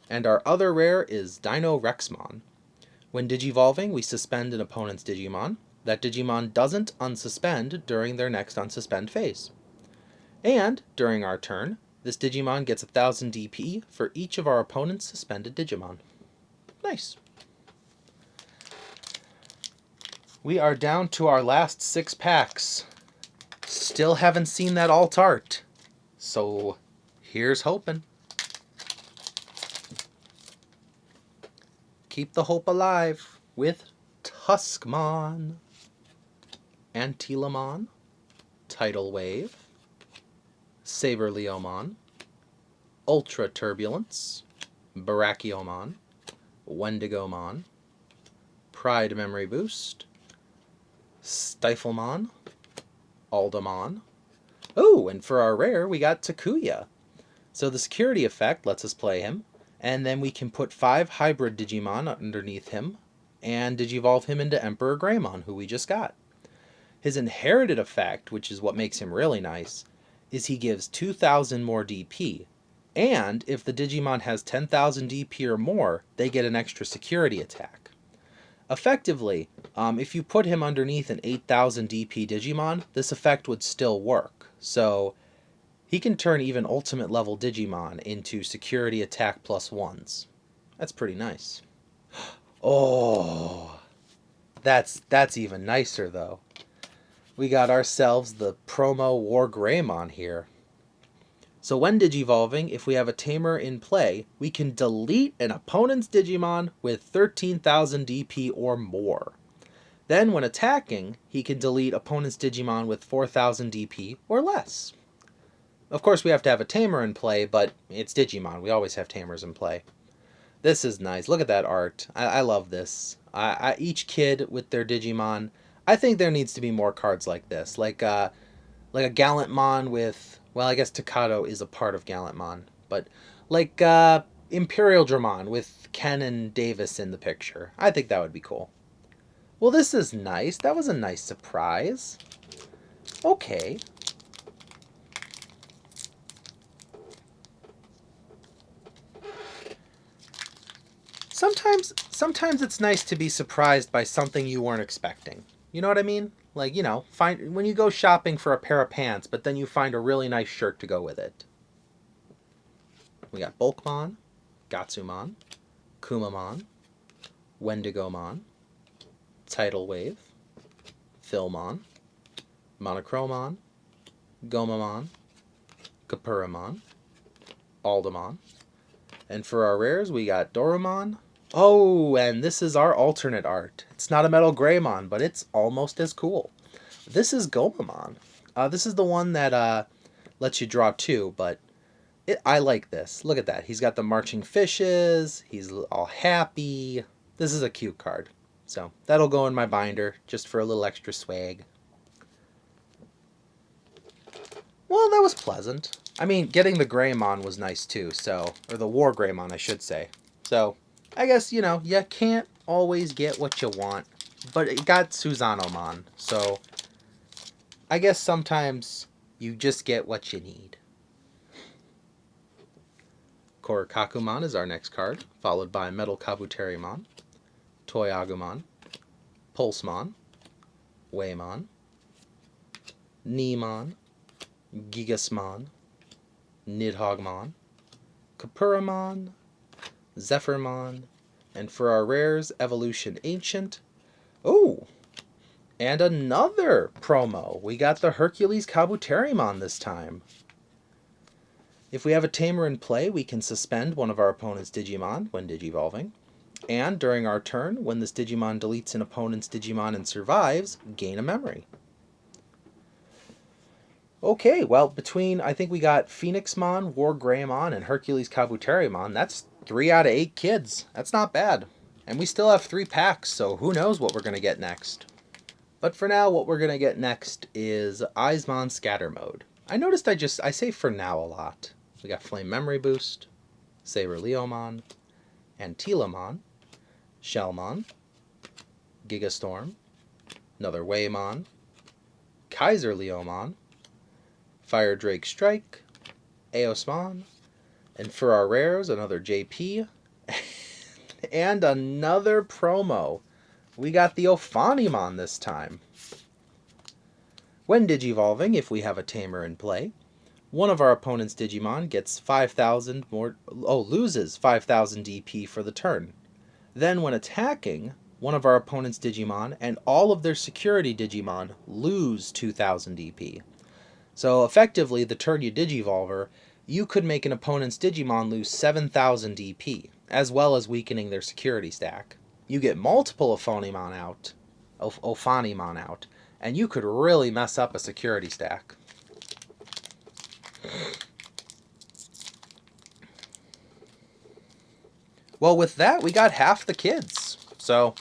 And our other rare is Dyno Rexmon. When Digivolving, we suspend an opponent's Digimon. That Digimon doesn't unsuspend during their next unsuspend phase. And, during our turn, this Digimon gets 1000 DP for each of our opponent's suspended Digimon. Nice. We are down to our last 6 packs. Still haven't seen that alt art. So, here's hoping. Keep the hope alive with Tuskmon, Antilemon, Tidal Wave, Saber Leomon, Ultra Turbulence, Barachiomon, Wendigomon, Pride Memory Boost, Stiflemon, Aldemond. Oh, and for our rare, we got Takuya. So the security effect lets us play him, and then we can put 5 hybrid Digimon underneath him, and Digivolve him into Emperor Greymon, who we just got. His inherited effect, which is what makes him really nice, is he gives 2000 more DP, and if the Digimon has 10,000 DP or more, they get an extra security attack. Effectively, if you put him underneath an 8000 DP Digimon, this effect would still work, so he can turn even ultimate level Digimon into security attack +1s. That's pretty nice. Oh, that's even nicer though. We got ourselves the promo Wargreymon here. So when digivolving, if we have a tamer in play, we can delete an opponent's Digimon with 13,000 DP or more. Then when attacking, he can delete opponent's Digimon with 4,000 DP or less. Of course, we have to have a tamer in play, but it's Digimon. We always have tamers in play. This is nice. Look at that art. I love this. Each kid with their Digimon. I think there needs to be more cards like this. Like a Gallantmon with... Well, I guess Takato is a part of Gallantmon. But like Imperial Dramon with Ken and Davis in the picture. I think that would be cool. Well, this is nice. That was a nice surprise. Okay. Sometimes it's nice to be surprised by something you weren't expecting. You know what I mean? Like, you know, when you go shopping for a pair of pants, but then you find a really nice shirt to go with it. We got Bulkmon, Gatsumon, Kumamon, Wendigomon, Tidal Wave, Philmon, Monochromon, Gomamon, Kapurimon, Aldemond. And for our rares, we got Dorugamon. Oh, and this is our alternate art. It's not a Metal Greymon, but it's almost as cool. This is Gomamon. This is the one that lets you draw two, but I like this. Look at that. He's got the marching fishes. He's all happy. This is a cute card. So that'll go in my binder just for a little extra swag. Well, that was pleasant. I mean, getting the Greymon was nice too, so... Or the Wargreymon, I should say. So, I guess, you know, you can't always get what you want. But it got Suzanomon, so... I guess sometimes you just get what you need. Kakumon is our next card, followed by Metal Kabuterimon, Toyagumon, Pulsemon, Weimon, Nimon, Gigastorm, Nidhogmon, Kapurimon, Zephyrmon, and for our rares, Evolution Ancient. Oh! And another promo! We got the Hercules Kabuterimon this time. If we have a tamer in play, we can suspend one of our opponent's Digimon when digivolving. And during our turn, when this Digimon deletes an opponent's Digimon and survives, gain a memory. Okay, well, between, I think we got Phoenixmon, Wargreymon, and Hercules Kabuterimon, that's 3 out of 8 kids. That's not bad. And we still have 3 packs, so who knows what we're going to get next. But for now, what we're going to get next is Axemon Scatter Mode. I noticed I say for now a lot. We got Flame Memory Boost, Kaiser Leomon, Antilamon, Shellmon, Gigastorm, another Weimon, Kaiser Leomon, Fire Drake Strike, Eosmon, and for our rares, another JP, and another promo. We got the Ophanimon this time. When digivolving, if we have a tamer in play, one of our opponent's Digimon gets 5,000 more, loses 5,000 DP for the turn. Then when attacking, one of our opponent's Digimon and all of their security Digimon lose 2,000 DP. So effectively, the turn you digivolver, you could make an opponent's Digimon lose 7,000 DP, as well as weakening their security stack. You get multiple Ophanimon out, and you could really mess up a security stack. Well, with that, we got half the kids. So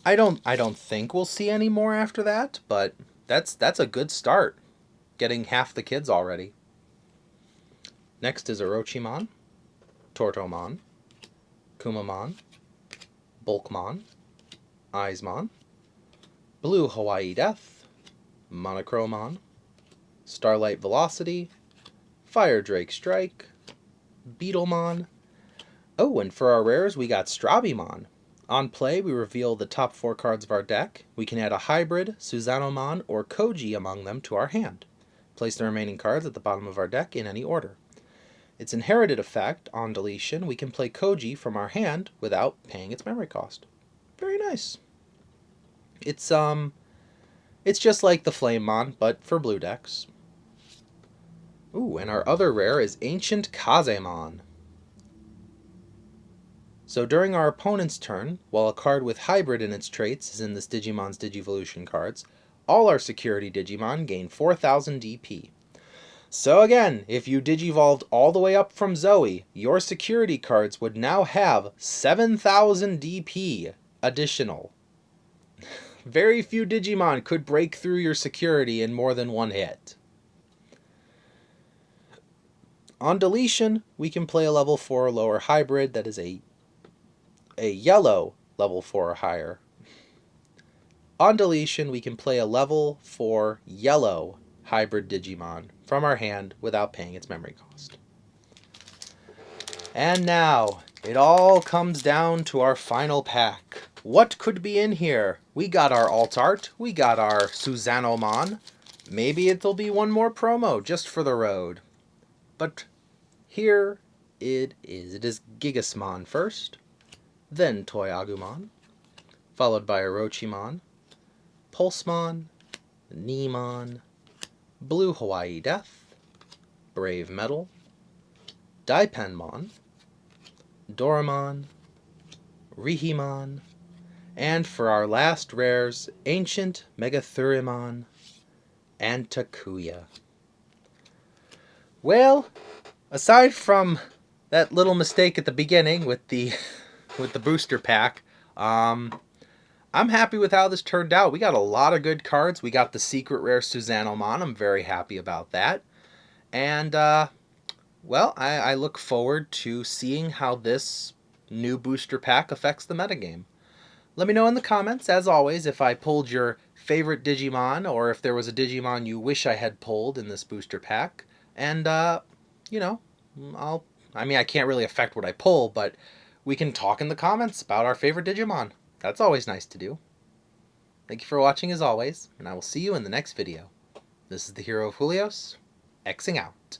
I don't think we'll see any more after that, but that's a good start. Getting half the kids already. Next is Orochiman, Tortomon, Kumamon, Bulkmon, Axemon, Blue Hawaii Death, Monochromon, Starlight Velocity, Fire Drake Strike, Beetlemon. Oh, and for our rares, we got Strabimon. On play, we reveal the top 4 cards of our deck. We can add a hybrid, Suzanomon, or Koji among them to our hand. Place the remaining cards at the bottom of our deck in any order. Its inherited effect, on deletion, we can play Koji from our hand without paying its memory cost. Very nice. It's just like the Flamemon, but for blue decks. Ooh, and our other rare is Ancient Kazamon. So during our opponent's turn, while a card with hybrid in its traits is in this Digimon's Digivolution cards, all our security Digimon gain 4000 DP. So again, if you Digivolved all the way up from Zoe, your security cards would now have 7000 DP additional. Very few Digimon could break through your security in more than one hit. On deletion, we can play a level 4 or lower hybrid that is a yellow level 4 or higher. On deletion, we can play a level 4 yellow hybrid Digimon from our hand without paying its memory cost. And now, it all comes down to our final pack. What could be in here? We got our alt art, we got our Susanomon. Maybe it'll be one more promo just for the road. But here it is. It is Gigastorm first, then Toy Agumon, followed by Orochiman, Pulsemon, Nimon, Blue Hawaii Death, Brave Metal, Dai Panman, Dorugamon, Rihimon, and for our last rares, Ancient Megathurimon and Takuya. Well, aside from that little mistake at the beginning with the booster pack, I'm happy with how this turned out. We got a lot of good cards. We got the secret rare Susanomon. I'm very happy about that. And, well, I look forward to seeing how this new booster pack affects the metagame. Let me know in the comments, as always, if I pulled your favorite Digimon, or if there was a Digimon you wish I had pulled in this booster pack. And, you know, I can't really affect what I pull, but we can talk in the comments about our favorite Digimon. That's always nice to do. Thank you for watching as always, and I will see you in the next video. This is the Hero of Julios, Xing out.